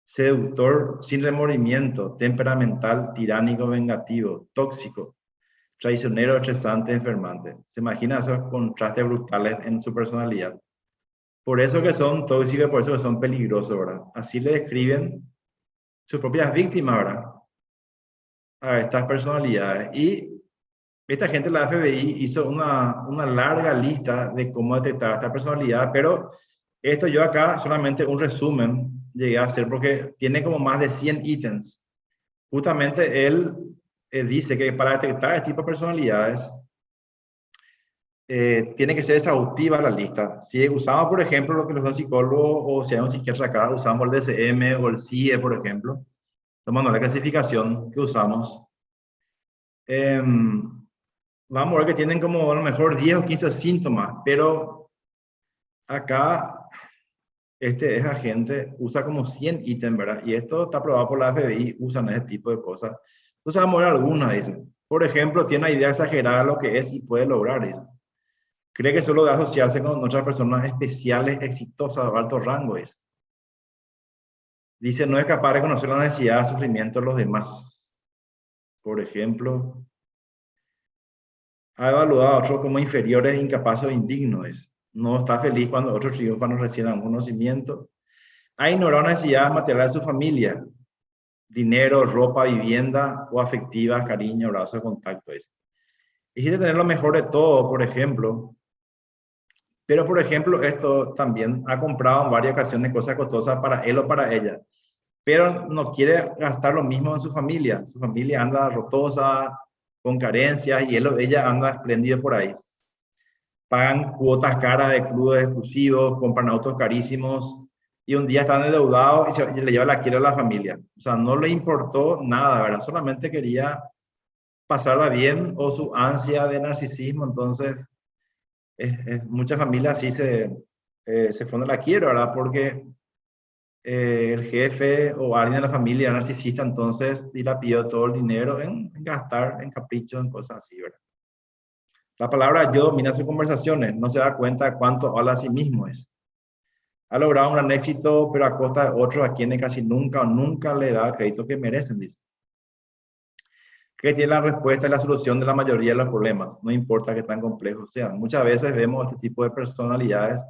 seductor, sin remordimiento, temperamental, tiránico, vengativo, tóxico, traicionero, estresante, enfermante. ¿Se imagina esos contrastes brutales en su personalidad? Por eso que son tóxicos, por eso que son peligrosos, ¿verdad? Así le describen sus propias víctimas, ¿verdad? A estas personalidades. Y esta gente, la FBI, hizo una larga lista de cómo detectar esta personalidad, pero esto yo acá solamente un resumen llegué a hacer porque tiene como más de 100 ítems. Justamente él dice que para detectar este tipo de personalidades tiene que ser exhaustiva la lista. Si usamos, por ejemplo, lo que los psicólogos o si hay un psiquiatra acá, usamos el DSM o el CIE, por ejemplo, tomando la clasificación que usamos, vamos a ver que tienen como a lo mejor 10 o 15 síntomas, pero acá este es agente, usa como 100 ítems, ¿verdad? Y esto está aprobado por la FBI, usan ese tipo de cosas. Entonces vamos a ver algunas, dicen. Por ejemplo, tiene una idea exagerada de lo que es y puede lograr, dicen. Cree que solo debe asociarse con otras personas especiales, exitosas o alto rango, dicen. Dice, no es capaz de conocer la necesidad de sufrimiento de los demás. Por ejemplo, ha evaluado a otros como inferiores, incapaces o indignos. No está feliz cuando otros triunfan o reciben un conocimiento. Ha ignorado necesidades materiales de su familia, dinero, ropa, vivienda o afectivas, cariño, abrazo, contacto. Y quiere tener lo mejor de todo, por ejemplo. Pero, por ejemplo, esto también ha comprado en varias ocasiones cosas costosas para él o para ella. Pero no quiere gastar lo mismo en su familia. Su familia anda rotosa, con carencias, y él o ella anda espléndido por ahí. Pagan cuotas caras de clubes exclusivos, compran autos carísimos, y un día están endeudados y le lleva la quiebra a la familia. O sea, no le importó nada, ¿verdad? Solamente quería pasarla bien, o su ansia de narcisismo. Entonces, muchas familias así se fueron a la quiebra, ¿verdad? Porque el jefe o alguien de la familia era narcisista, entonces dilapidió todo el dinero en gastar en caprichos, en cosas así, ¿verdad? La palabra yo domina sus conversaciones, no se da cuenta de cuánto habla a sí mismo. Ha logrado un gran éxito, pero a costa de otros a quienes casi nunca o nunca le da el crédito que merecen, dice. Que tiene la respuesta y la solución de la mayoría de los problemas, no importa qué tan complejos sean. Muchas veces vemos este tipo de personalidades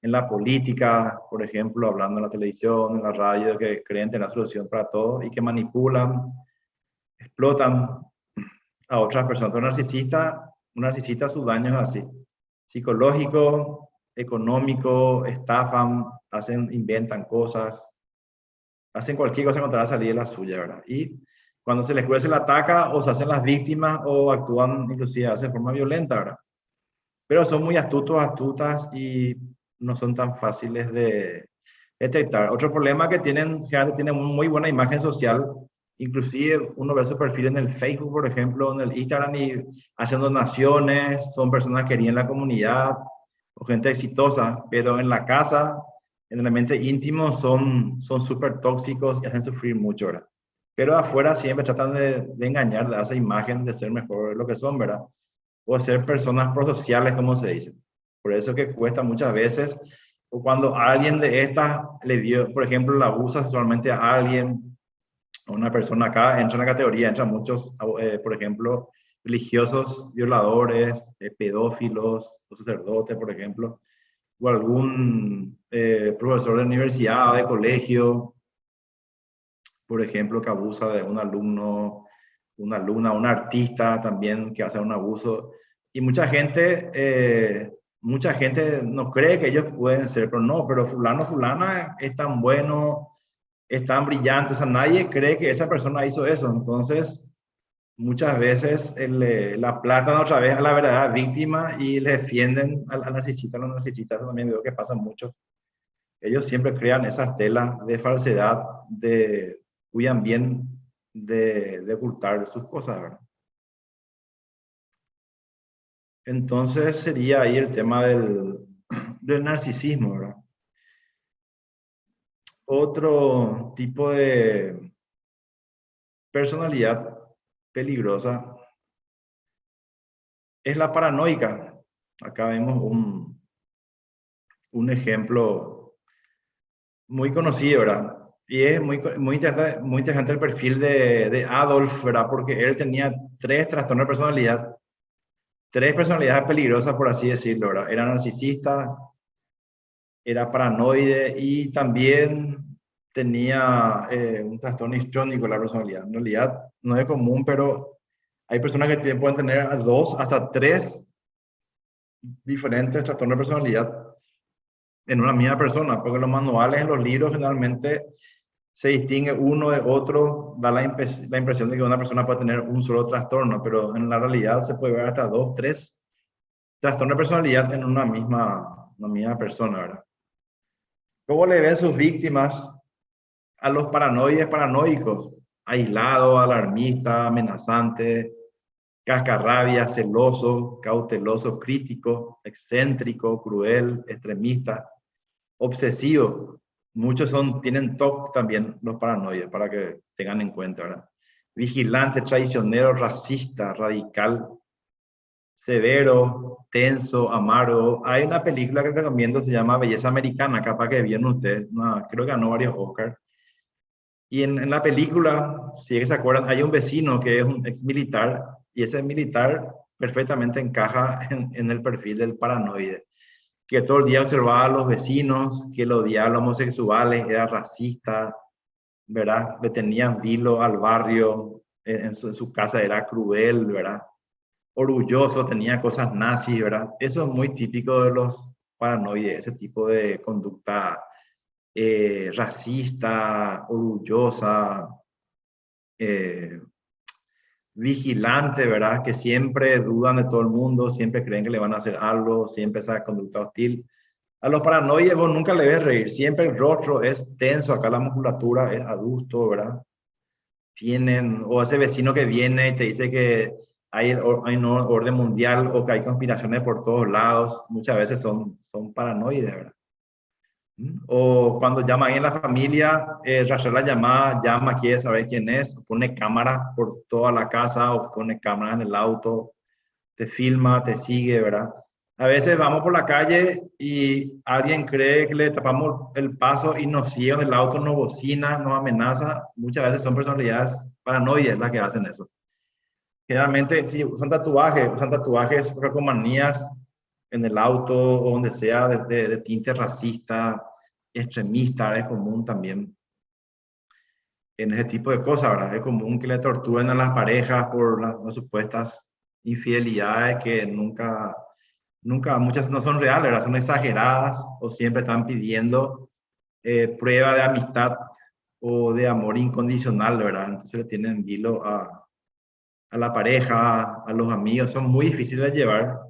en la política, por ejemplo, hablando en la televisión, en la radio, que creen tener la solución para todo y que manipulan, explotan a otras personas. Un narcisista, su daño es así: psicológico, económico, estafan, inventan cosas, hacen cualquier cosa contra la salida de la suya, ¿verdad? Y cuando se les cruza, se le ataca o se hacen las víctimas o actúan inclusive de forma violenta, ¿verdad? Pero son muy astutos, astutas y no son tan fáciles de detectar. Otro problema que tienen, generalmente tienen una muy buena imagen social, inclusive uno ve su perfil en el Facebook, por ejemplo, en el Instagram y hacen donaciones, son personas queridas en la comunidad o gente exitosa, pero en la casa, en el ambiente íntimo, son súper tóxicos y hacen sufrir mucho, ¿verdad? Pero afuera siempre tratan de engañar, de esa imagen de ser mejor de lo que son, ¿verdad? O ser personas prosociales, como se dice. Por eso que cuesta muchas veces, o cuando alguien de estas le dio, por ejemplo, la abusa sexualmente a alguien, a una persona acá, entra en la categoría, entran muchos, por ejemplo, religiosos, violadores, pedófilos, o sacerdotes, por ejemplo, o algún profesor de universidad o de colegio, por ejemplo, que abusa de un alumno, una alumna, un artista también que hace un abuso. Y mucha gente no cree que ellos pueden ser, pero no, pero fulano, fulana es tan bueno, es tan brillante, o sea, nadie cree que esa persona hizo eso. Entonces, muchas veces la platan otra vez a la verdadera víctima y le defienden al narcisista, a los narcisistas. Eso también veo que pasa mucho. Ellos siempre crean esas telas de falsedad, cuidan bien de ocultar sus cosas, ¿verdad? Entonces sería ahí el tema del narcisismo, ¿verdad? Otro tipo de personalidad peligrosa es la paranoica. Acá vemos un ejemplo muy conocido, ¿verdad? Y es muy interesante el perfil de Adolf, ¿verdad? Porque él tenía 3 trastornos de personalidad, 3 personalidades peligrosas, por así decirlo, ¿verdad? Era narcisista, era paranoide y también tenía un trastorno histriónico de la personalidad. En realidad no es común, pero hay personas que pueden tener a 2 hasta 3 diferentes trastornos de personalidad en una misma persona, porque los manuales en los libros generalmente se distingue uno de otro, da la impresión de que una persona puede tener un solo trastorno, pero en la realidad se puede ver hasta 2, 3 trastornos de personalidad en una misma persona, ¿verdad? ¿Cómo le ven sus víctimas a los paranoides paranoicos? Aislado, alarmista, amenazante, cascarrabia, celoso, cauteloso, crítico, excéntrico, cruel, extremista, obsesivo. Muchos tienen TOC también, los paranoides, para que tengan en cuenta, ¿verdad? Vigilante, traicionero, racista, radical, severo, tenso, amargo. Hay una película que recomiendo, se llama Belleza Americana, capaz que vieron ustedes, creo que ganó varios Oscars. Y en la película, si es que se acuerdan, hay un vecino que es un ex militar y ese militar perfectamente encaja en el perfil del paranoide, que todo el día observaba a los vecinos, que lo odiaba a los homosexuales, era racista, ¿verdad? Le tenían vilo al barrio, en su casa era cruel, ¿verdad? Orgulloso, tenía cosas nazis, ¿verdad? Eso es muy típico de los paranoides, ese tipo de conducta racista, orgullosa, eh, vigilante, ¿verdad? Que siempre dudan de todo el mundo, siempre creen que le van a hacer algo, siempre esa conducta hostil. A los paranoides vos nunca le ves reír, siempre el rostro es tenso, acá la musculatura es adusto, ¿verdad? O ese vecino que viene y te dice que hay un orden mundial o que hay conspiraciones por todos lados, muchas veces son paranoides, ¿verdad? O cuando llama ahí en la familia, rastrea la llamada, llama, quiere saber quién es, pone cámaras por toda la casa o pone cámaras en el auto, te filma, te sigue, ¿verdad? A veces vamos por la calle y alguien cree que le tapamos el paso y nos sigue en el auto, nos bocina, nos amenaza. Muchas veces son personalidades paranoides las que hacen eso. Generalmente, sí, usan tatuajes, calcomanías en el auto o donde sea de tinte racista, extremista, es común también en ese tipo de cosas, ¿verdad? Es común que le torturen a las parejas por las supuestas infidelidades que nunca nunca, muchas no son reales, ¿verdad? Son exageradas o siempre están pidiendo prueba de amistad o de amor incondicional, ¿verdad? Entonces le tienen vilo a la pareja, a los amigos, son muy difíciles de llevar.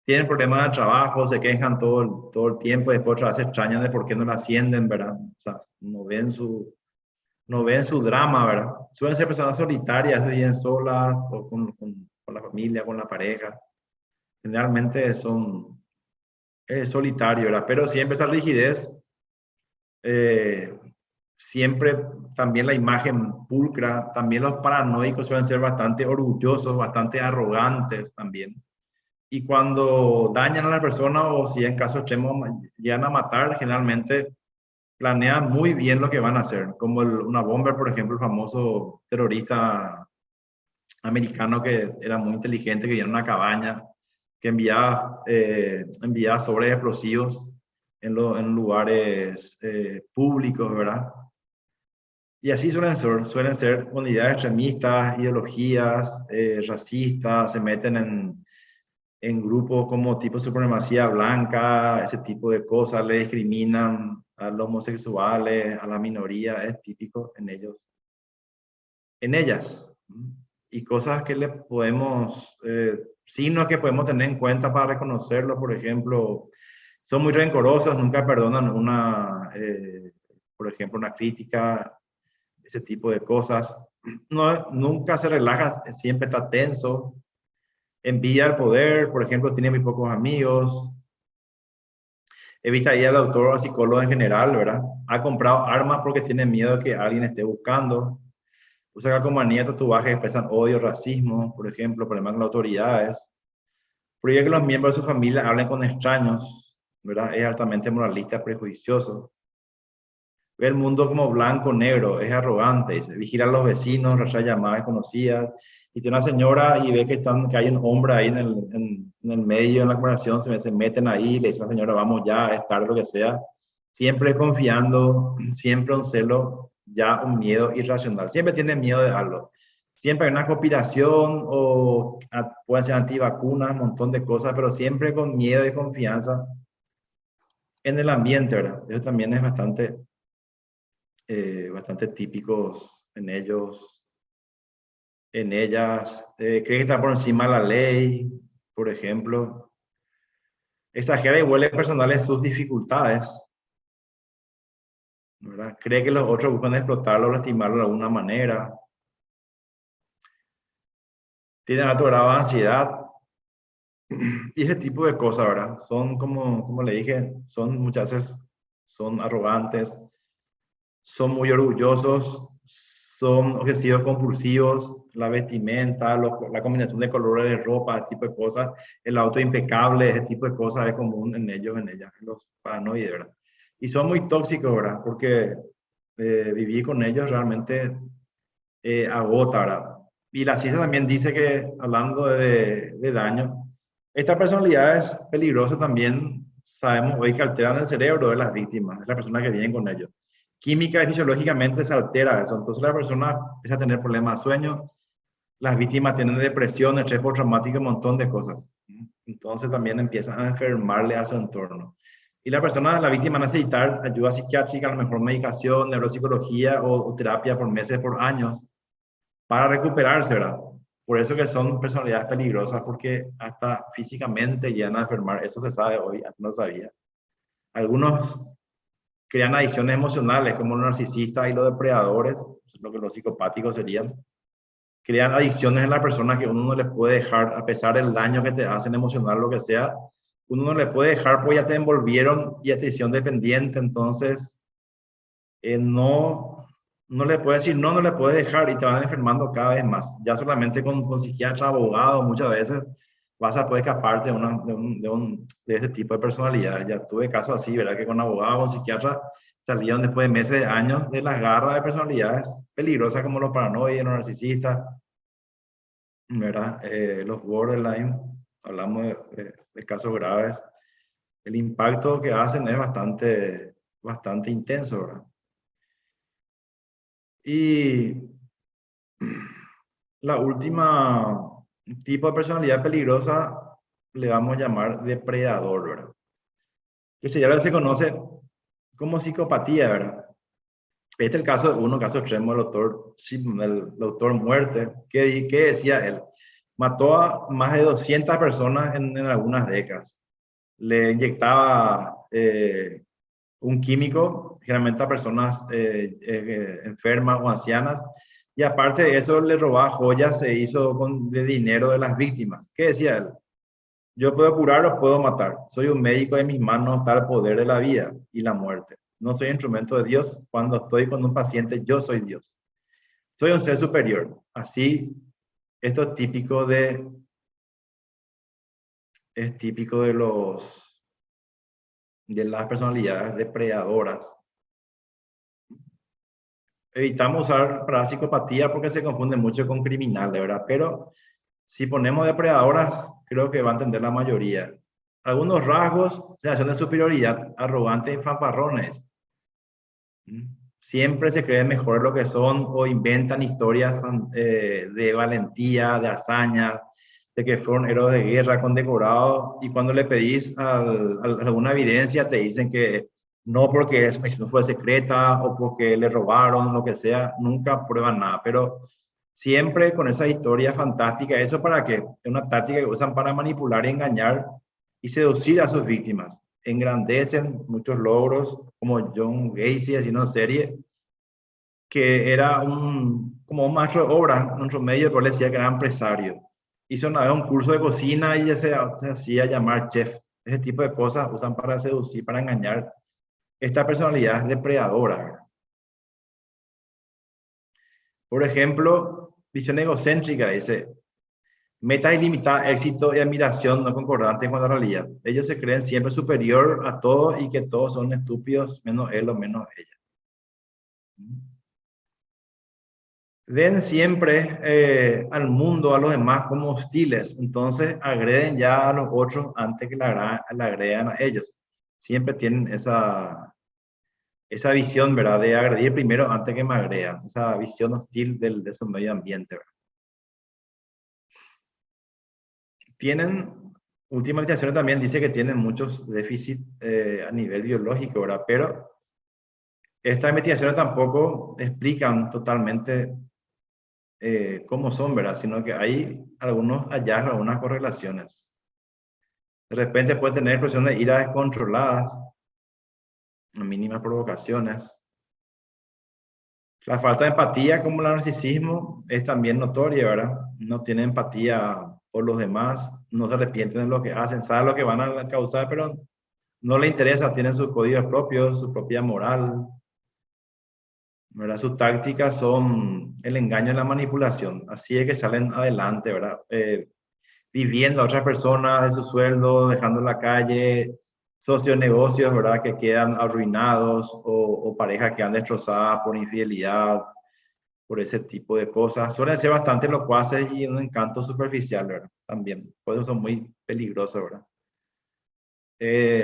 Tienen problemas de trabajo, se quejan todo el tiempo, después otra vez se extrañan de por qué no la ascienden, ¿verdad? O sea, no ven su drama, ¿verdad? Suelen ser personas solitarias, viven solas o con la familia, con la pareja. Generalmente son solitarios, ¿verdad? Pero siempre esa rigidez, eh, siempre también la imagen pulcra, también los paranoicos suelen ser bastante orgullosos, bastante arrogantes también. Y cuando dañan a la persona o si en caso extremo llegan a matar, generalmente planean muy bien lo que van a hacer. Como una bomber, por ejemplo, el famoso terrorista americano que era muy inteligente, que vivía en una cabaña, que enviaba sobres explosivos en lugares públicos, ¿verdad? Y así suelen ser unidades extremistas, ideologías racistas, se meten en grupos como tipo supremacía blanca, ese tipo de cosas, le discriminan a los homosexuales, a la minoría, es típico en ellos, en ellas. Y cosas que le podemos, signos que podemos tener en cuenta para reconocerlo, por ejemplo, son muy rencorosas, nunca perdonan por ejemplo, una crítica, ese tipo de cosas. No, nunca se relaja, siempre está tenso, envidia al poder, por ejemplo, tiene muy pocos amigos, evita ir al autor o al psicólogo en general, ¿verdad? Ha comprado armas porque tiene miedo de que alguien esté buscando. Usa calcomanía, tatuajes que expresan odio, racismo, por ejemplo, problemas con las autoridades. Prohíbe que los miembros de su familia hablen con extraños, ¿verdad? Es altamente moralista, prejuicioso. Ve el mundo como blanco, negro, es arrogante, dice. Vigila a los vecinos, raya llamadas desconocidas. Y tiene una señora y ve que hay un hombre ahí en el medio, en la conversación, se meten ahí, le dice a la señora, vamos ya, es tarde, lo que sea. Siempre confiando, siempre un celo, ya un miedo irracional. Siempre tiene miedo de algo. Siempre hay una conspiración o puede ser antivacunas, un montón de cosas, pero siempre con miedo y confianza en el ambiente, ¿verdad? Eso también es bastante típicos en ellos, en ellas. Cree que está por encima de la ley, por ejemplo. Exagera y vuelve personales sus dificultades, ¿verdad? Cree que los otros buscan explotarlo o lastimarlo de alguna manera. Tiene alto grado de ansiedad y ese tipo de cosas, ¿verdad? Son como le dije, son muchas veces, son arrogantes, son muy orgullosos, son obsesivos compulsivos, la vestimenta, la combinación de colores de ropa, ese tipo de cosas, el auto impecable, ese tipo de cosas es común en ellos, en ellas, los paranoides, ¿verdad? Y son muy tóxicos, ¿verdad? Porque vivir con ellos realmente agota, ¿verdad? Y la ciencia también dice que, hablando de daño, esta personalidad es peligrosa también, sabemos hoy que alteran el cerebro de las víctimas, de las personas que vienen con ellos. Química y fisiológicamente se altera eso, entonces la persona empieza a tener problemas de sueño, las víctimas tienen depresión, estrés postraumático, un montón de cosas. Entonces también empiezan a enfermarle a su entorno. Y la víctima necesita ayuda psiquiátrica, a lo mejor medicación, neuropsicología o terapia por meses, por años, para recuperarse, ¿verdad? Por eso que son personalidades peligrosas, porque hasta físicamente llegan a enfermar. Eso se sabe hoy, antes no sabía. Algunos crean adicciones emocionales, como los narcisistas y los depredadores, lo que los psicopáticos serían. Crean adicciones en la persona que uno no le puede dejar, a pesar del daño que te hacen emocional, lo que sea. Uno no le puede dejar porque ya te envolvieron y ya te hicieron dependiente. Entonces, no le puedes decir no le puedes dejar y te van enfermando cada vez más. Ya solamente con psiquiatra, abogado, muchas veces vas a poder escaparte de ese tipo de personalidades. Ya tuve casos así, ¿verdad? Que con abogado, con psiquiatra, salieron después de meses, de años, de las garras de personalidades peligrosas como los paranoides, los narcisistas, ¿verdad? Los borderline, hablamos de casos graves. El impacto que hacen es bastante intenso, ¿verdad? Y la última tipo de personalidad peligrosa le vamos a llamar depredador, ¿verdad? Que se conoce como psicopatía, ¿verdad? Este es el caso de uno, caso extremo del autor, el autor Muerte. ¿Qué decía él? Mató a más de 200 personas en algunas décadas. Le inyectaba un químico, generalmente a personas enfermas o ancianas, y aparte de eso le robaba joyas, se hizo de dinero de las víctimas. ¿Qué decía él? Yo puedo curar o puedo matar. Soy un médico, en mis manos está el poder de la vida y la muerte. No soy instrumento de Dios. Cuando estoy con un paciente, yo soy Dios. Soy un ser superior. Así, esto es típico de las personalidades depredadoras. Evitamos usar para psicopatía porque se confunde mucho con criminal, de verdad. Pero si ponemos depredadoras, creo que va a entender la mayoría. Algunos rasgos, sensación de superioridad, arrogantes y fanfarrones. Siempre se creen mejor lo que son o inventan historias de valentía, de hazañas, de que fueron héroes de guerra condecorados, y cuando le pedís alguna evidencia te dicen que no, porque no fue secreta o porque le robaron, lo que sea, nunca prueban nada, pero siempre con esa historia fantástica. ¿Eso para qué? Es una táctica que usan para manipular, engañar y seducir a sus víctimas. Engrandecen muchos logros, como John Gacy haciendo serie, que era como un maestro de obra en nuestro medio, pero le decía que era empresario. Hizo una vez un curso de cocina y ya se hacía llamar chef. Ese tipo de cosas usan para seducir, para engañar. Esta personalidad es depredadora. Por ejemplo, visión egocéntrica, dice, meta ilimitada, éxito y admiración no concordantes con la realidad. Ellos se creen siempre superior a todos y que todos son estúpidos, menos él o menos ella. Ven siempre al mundo, a los demás como hostiles, entonces agreden ya a los otros antes que le agredan a ellos. Siempre tienen esa visión, ¿verdad? De agredir primero antes que me agredan, esa visión hostil de su medio ambiente, ¿verdad? Tienen, última investigación también dice que tienen muchos déficits a nivel biológico, ¿verdad? Pero estas investigaciones tampoco explican totalmente cómo son, ¿verdad? Sino que hay algunos hallazgos, algunas correlaciones. De repente puede tener expresiones de ira descontroladas, mínimas provocaciones. La falta de empatía, como el narcisismo, es también notoria, ¿verdad? No tienen empatía por los demás, no se arrepienten de lo que hacen, saben lo que van a causar, pero no les interesa, tienen sus códigos propios, su propia moral, ¿verdad? Sus tácticas son el engaño y la manipulación. Así es que salen adelante, ¿verdad? Viviendo a otras personas de su sueldo, dejando en la calle, socionegocios, ¿verdad? Que quedan arruinados o parejas que han destrozadas por infidelidad, por ese tipo de cosas. Suelen ser bastante locuaces y un encanto superficial, ¿verdad? También, por eso son muy peligrosos, ¿verdad?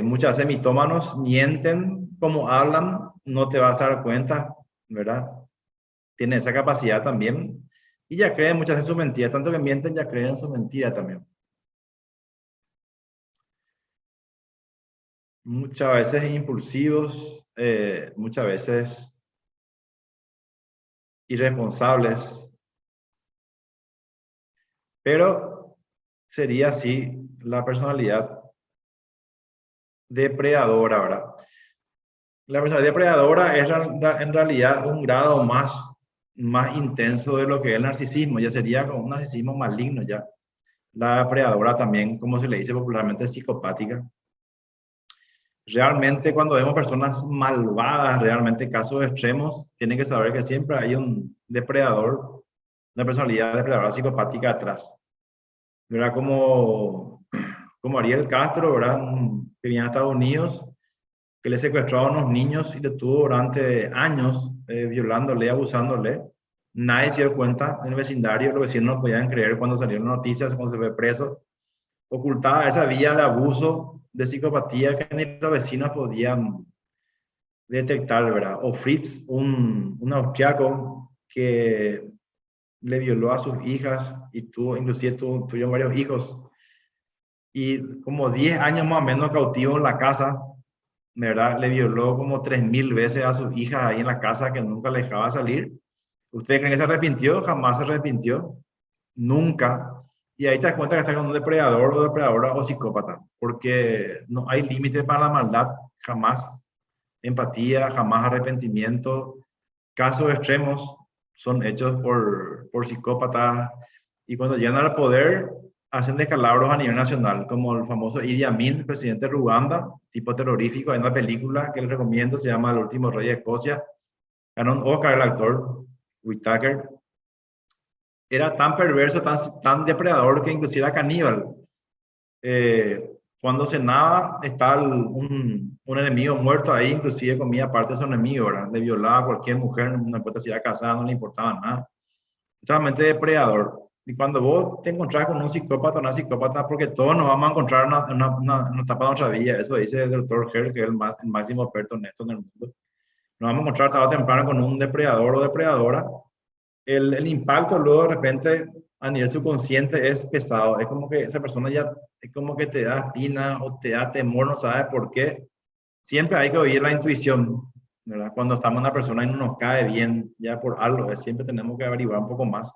Muchas veces mitómanos mienten como hablan, no te vas a dar cuenta, ¿verdad? Tienen esa capacidad también y ya creen muchas veces su mentira, tanto que mienten ya creen su mentira también. Muchas veces impulsivos, muchas veces irresponsables, pero sería así la personalidad depredadora, ¿verdad? La personalidad depredadora es en realidad un grado más intenso de lo que es el narcisismo, ya sería como un narcisismo maligno ya. La depredadora también, como se le dice popularmente, psicopática. Realmente cuando vemos personas malvadas, realmente casos extremos, tienen que saber que siempre hay un depredador, una personalidad depredadora psicopática atrás. ¿Verdad? Como Ariel Castro, ¿verdad? Que viene a Estados Unidos, que le secuestró a unos niños y le tuvo durante años violándole, abusándole. Nadie se dio cuenta en el vecindario, los vecinos no podían creer cuando salieron noticias, cuando se fue preso. Ocultaba esa vía de abuso, de psicopatía que ni los vecinos podían detectar, ¿verdad? O Fritz, un austriaco que le violó a sus hijas y tuvieron varios hijos. y como 10 años más o menos cautivo en la casa, ¿verdad? Le violó como 3000 veces a sus hijas ahí en la casa que nunca le dejaba salir. ¿Ustedes creen que se arrepintió? Jamás se arrepintió, nunca. Y ahí te das cuenta que está con un depredador o depredadora o psicópata, porque no hay límite para la maldad, jamás empatía, jamás arrepentimiento. Casos extremos son hechos por psicópatas y cuando llegan al poder hacen descalabros a nivel nacional, como el famoso Idi Amin, presidente de Ruanda, tipo terrorífico. Hay una película que les recomiendo, se llama El último rey de Escocia. Ganó un Oscar el actor, Whittaker. Era tan perverso, tan depredador que inclusive era caníbal. Cuando cenaba, estaba un enemigo muerto ahí, inclusive comía parte de su enemigo, ¿verdad? Le violaba a cualquier mujer, no importa si era casada, no le importaba nada. Totalmente depredador. Y cuando vos te encontrás con un psicópata o una psicópata, porque todos nos vamos a encontrar una etapa de nuestra vida, eso dice el doctor Herr, que es el máximo experto en esto en el mundo. Nos vamos a encontrar tarde o temprano con un depredador o depredadora. El impacto luego de repente a nivel subconsciente es pesado. Es como que esa persona ya, es como que te da espina o te da temor, no sabes por qué. Siempre hay que oír la intuición, ¿verdad? Cuando estamos una persona y no nos cae bien, ya por algo, siempre tenemos que averiguar un poco más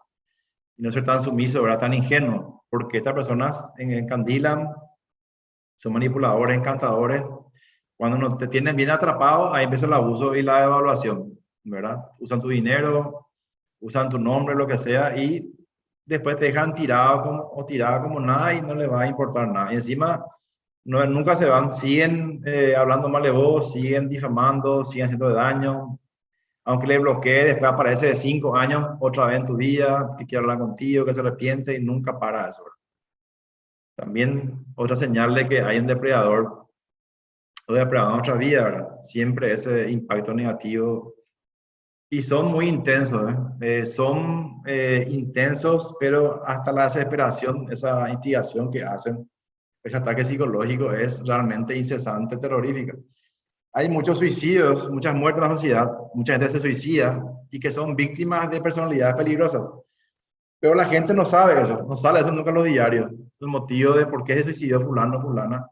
y no ser tan sumiso, ¿verdad? Tan ingenuo, porque estas personas encandilan, son manipuladores, encantadores. Cuando no te tienen bien atrapado, ahí empieza el abuso y la evaluación, ¿verdad? Usan tu dinero, usan tu nombre, lo que sea, y después te dejan tirado como, o tirada como nada y no le va a importar nada. Y encima no, nunca se van, siguen hablando mal de vos, siguen difamando, siguen haciendo daño. Aunque le bloquee, después aparece de 5 años otra vez en tu vida, que quiere hablar contigo, que se arrepiente y nunca para eso. También otra señal de que hay un depredador o depredador en nuestra vida, ¿verdad? Siempre ese impacto negativo. Y son muy intensos, ¿eh? Son intensos, pero hasta la desesperación, esa instigación que hacen, ese ataque psicológico es realmente incesante, terrorífica. Hay muchos suicidios, muchas muertes en la sociedad, mucha gente se suicida y que son víctimas de personalidades peligrosas. Pero la gente no sabe eso, no sale eso nunca en los diarios, el motivo de por qué se suicidó fulano o fulana.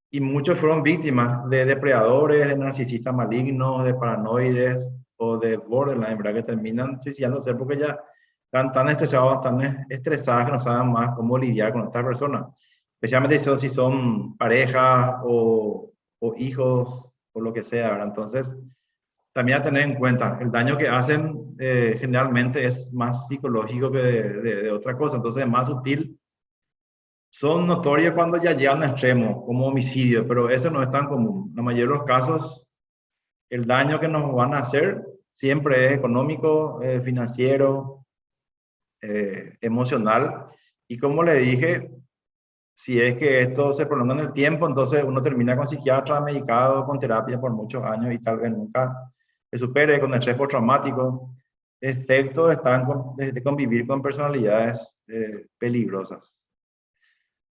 Y muchos fueron víctimas de depredadores, de narcisistas malignos, de paranoides o de borderline, ¿verdad? Que terminan suicidándose porque ya están tan estresados, tan estresadas que no saben más cómo lidiar con estas personas. Especialmente si son parejas o hijos o lo que sea, ¿verdad? Entonces, también a tener en cuenta, el daño que hacen generalmente es más psicológico que de otra cosa, entonces es más sutil. Son notorios cuando ya llegan a extremo, como homicidio, pero eso no es tan común. En la mayoría de los casos, el daño que nos van a hacer siempre es económico, financiero, emocional. Y como le dije, si es que esto se prolonga en el tiempo, entonces uno termina con psiquiatra, medicado, con terapia por muchos años y tal vez nunca se supere con estrés postraumático. Efectos están de convivir con personalidades peligrosas.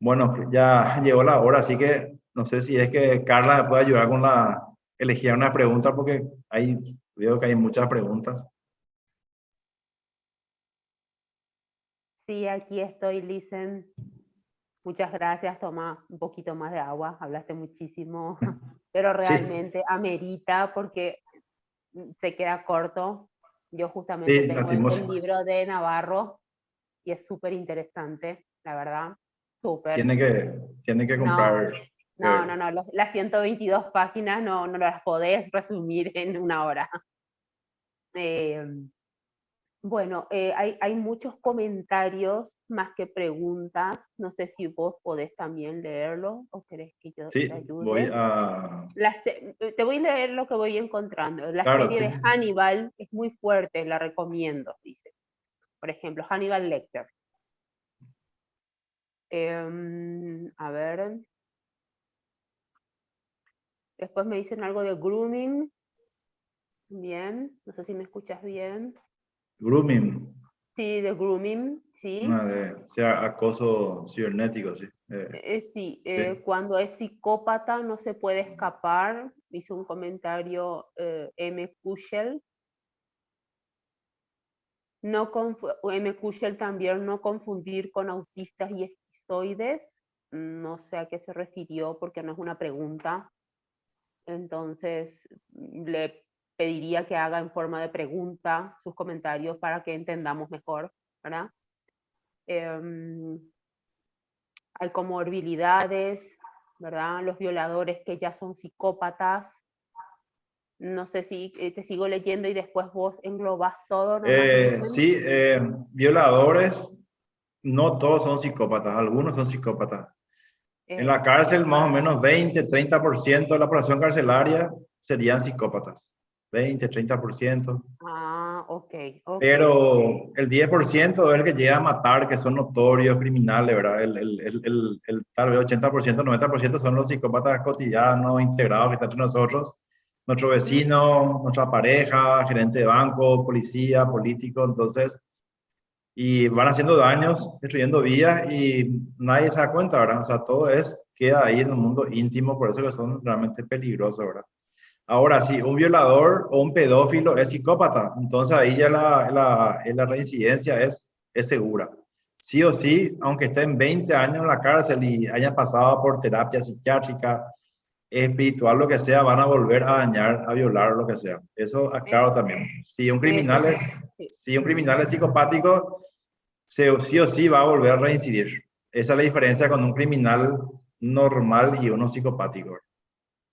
Bueno, ya llegó la hora, así que no sé si es que Carla me puede ayudar con elegir una pregunta porque veo que hay muchas preguntas. Sí, aquí estoy, Lisen. Muchas gracias. Toma un poquito más de agua. Hablaste muchísimo, pero Sí, realmente amerita porque se queda corto. Yo justamente sí, tengo el lastimoso. libro de Navarro y es súper interesante, la verdad. Súper. Tiene que No, comprar. no. Las 122 páginas no las podés resumir en una hora. Eh, Bueno, hay muchos comentarios más que preguntas. No sé si vos podés también leerlo o querés que yo te Sí, voy ayude. a... Te voy a leer lo que voy encontrando. La Claro, serie sí. de Hannibal es muy fuerte, la recomiendo, dice. Por ejemplo, Hannibal Lecter. A ver, después me dicen algo de grooming. Bien, no sé si me escuchas bien. Grooming, Sí, de grooming, sí. o sea, acoso cibernético, sí. Sí, Sí. cuando es psicópata no se puede escapar, hizo un comentario M. Kushel. M. Kushel también no confundir con autistas y esquizoides. no sé a qué se refirió porque no es una pregunta. Entonces, le pediría que haga en forma de pregunta sus comentarios para que entendamos mejor, ¿verdad? Hay comorbilidades, ¿verdad? Los violadores que ya son psicópatas. No sé si te sigo leyendo y después vos englobás todo, nomás dicen. Sí, violadores, no todos son psicópatas, algunos son psicópatas. En la cárcel, más o menos 20-30% de la población carcelaria serían psicópatas. 20-30%. Ok, ok. Pero el 10% es el que llega a matar, que son notorios criminales, ¿verdad? Tal vez 80%, 90% son los psicópatas cotidianos, integrados que están entre nosotros, nuestro vecino, nuestra pareja, gerente de banco, policía, político, entonces, y van haciendo daños, destruyendo vidas y nadie se da cuenta, ¿verdad? O sea, todo queda ahí en un mundo íntimo, por eso que son realmente peligrosos, ¿verdad? Ahora, si un violador o un pedófilo es psicópata, entonces ahí ya la reincidencia es segura. Sí o sí, aunque estén 20 años en la cárcel y hayan pasado por terapia psiquiátrica, espiritual, lo que sea, van a volver a dañar, a violar, lo que sea. Eso aclaro también. Si un Eso, criminal es, sí. si un criminal es psicopático, sí o sí va a volver a reincidir. Esa es la diferencia con un criminal normal y uno psicopático.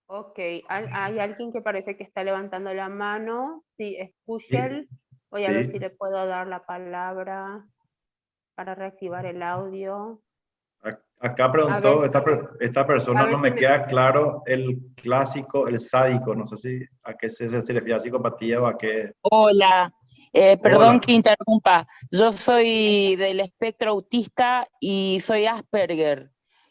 Ok, hay alguien que parece que está levantando la mano. Sí, es Sí, Kushel. Voy a ver si sí. le puedo dar la palabra para reactivar el audio. Acá A preguntó, ver, esta a persona no ver si me me... queda claro el clásico, el sádico, no sé si a qué se refiere a psicopatía o a qué. Hola, perdón Hola. que interrumpa. Yo soy del espectro autista y soy Asperger.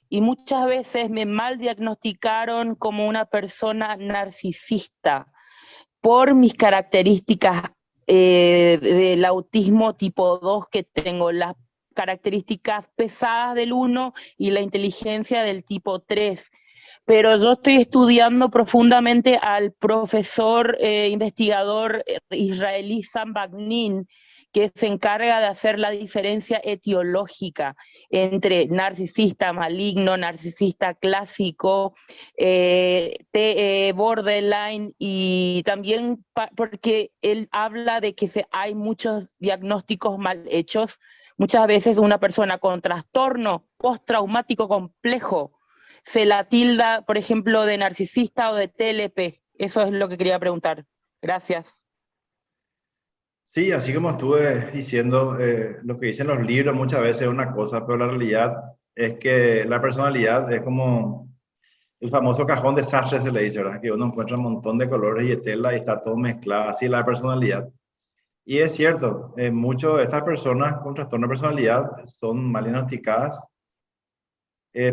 Y muchas veces me mal diagnosticaron como una persona narcisista por mis características del autismo tipo 2 que tengo, las características pesadas del uno y la inteligencia del tipo 3. Pero yo estoy estudiando profundamente al profesor investigador israelí Sam Bagnin, que se encarga de hacer la diferencia etiológica entre narcisista maligno, narcisista clásico, borderline, y también porque él habla de que hay muchos diagnósticos mal hechos. Muchas veces una persona con trastorno postraumático complejo se la tilda, por ejemplo, de narcisista o de TLP. Eso es lo que quería preguntar. Gracias. Sí, así como estuve diciendo, lo que dicen los libros muchas veces es una cosa, pero la realidad es que la personalidad es como el famoso cajón desastre, se le dice, ¿verdad? Que uno encuentra un montón de colores y de tela y está todo mezclado, así es la personalidad. Y es cierto, muchas de estas personas con trastorno de personalidad son mal diagnosticadas.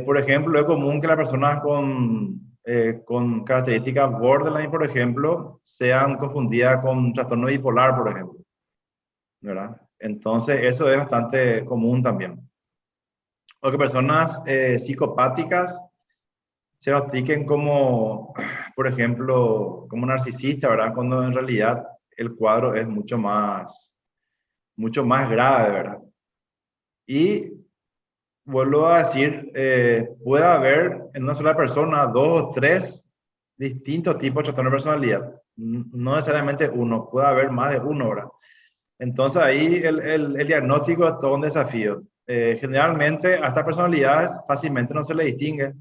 Por ejemplo, es común que las personas con características borderline, por ejemplo, sean confundidas con trastorno bipolar, por ejemplo, ¿verdad? Entonces, eso es bastante común también. O que personas psicopáticas se diagnostiquen como, por ejemplo, como narcisista, ¿verdad? Cuando en realidad el cuadro es mucho más grave, ¿verdad? Y vuelvo a decir, puede haber en una sola persona dos o tres distintos tipos de trastorno de personalidad. No necesariamente uno, puede haber más de uno, ¿verdad? Entonces ahí el diagnóstico es todo un desafío. Generalmente a estas personalidades fácilmente no se le distingue.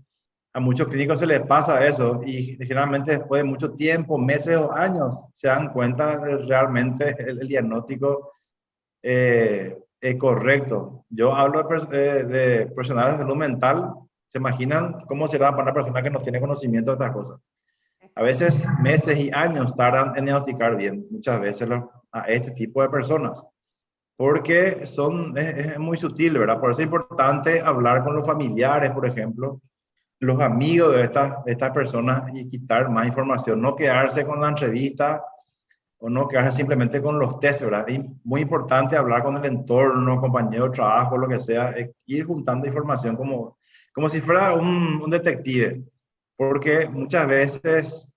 A muchos clínicos se les pasa eso y generalmente después de mucho tiempo, meses o años, se dan cuenta de realmente el diagnóstico correcto. Yo hablo de profesionales de salud mental. ¿Se imaginan cómo será para una persona que no tiene conocimiento de estas cosas? A veces meses y años tardan en diagnosticar bien, muchas veces a este tipo de personas, porque es muy sutil, ¿verdad? Por eso es importante hablar con los familiares, por ejemplo, los amigos de estas personas y quitar más información, no quedarse con la entrevista o no quedarse simplemente con los test, ¿verdad? Es muy importante hablar con el entorno, compañero de trabajo, lo que sea, ir juntando información como si fuera un detective, porque muchas veces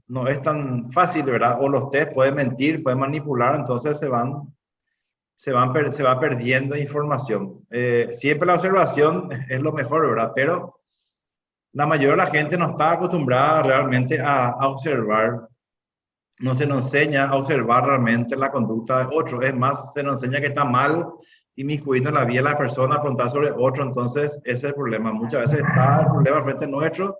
no es tan fácil, ¿verdad? O los test pueden mentir, pueden manipular, entonces se va perdiendo información. Siempre la observación es lo mejor, ¿verdad? Pero la mayoría de la gente no está acostumbrada realmente a observar. No se nos enseña a observar realmente la conducta de otro. Es más, se nos enseña que está mal inmiscuiendo en la vida de la persona, preguntar sobre otro. Entonces, ese es el problema. Muchas veces está el problema frente nuestro,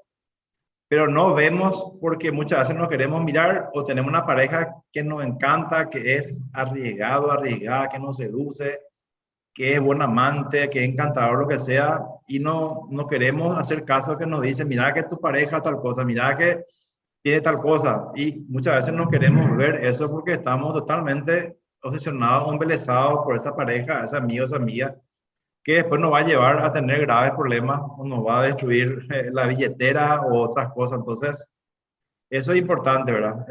pero no vemos porque muchas veces no queremos mirar o tenemos una pareja que nos encanta, que es arriesgado, arriesgada, que nos seduce, que es buen amante, que es encantador, lo que sea, y no queremos hacer caso que nos dicen, mira que tu pareja tal cosa, mira que tiene tal cosa, y muchas veces no queremos ver eso porque estamos totalmente obsesionados, embelesados por esa pareja, ese amigo, esa amiga, que después nos va a llevar a tener graves problemas o nos va a destruir la billetera o otras cosas. Entonces, eso es importante, ¿verdad?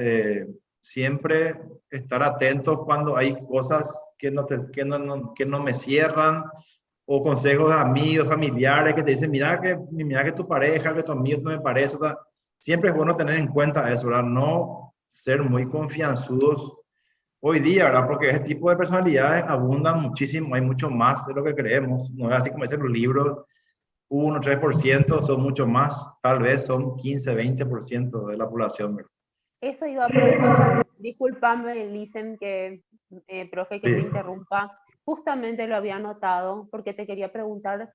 Siempre estar atentos cuando hay cosas que no me cierran o consejos de amigos, familiares que te dicen, mira que tu pareja, que tu amigo no me parece. O sea, siempre es bueno tener en cuenta eso, ¿verdad? No ser muy confianzudos hoy día, ¿verdad? Porque ese tipo de personalidades abundan muchísimo, hay mucho más de lo que creemos. No es así como dicen los libros, 1 o 3%, son mucho más, tal vez son 15 o 20% de la población, ¿verdad? Eso iba a preguntar. Discúlpame, Licen, que, profe, que te Sí. interrumpa. Justamente lo había notado porque te quería preguntar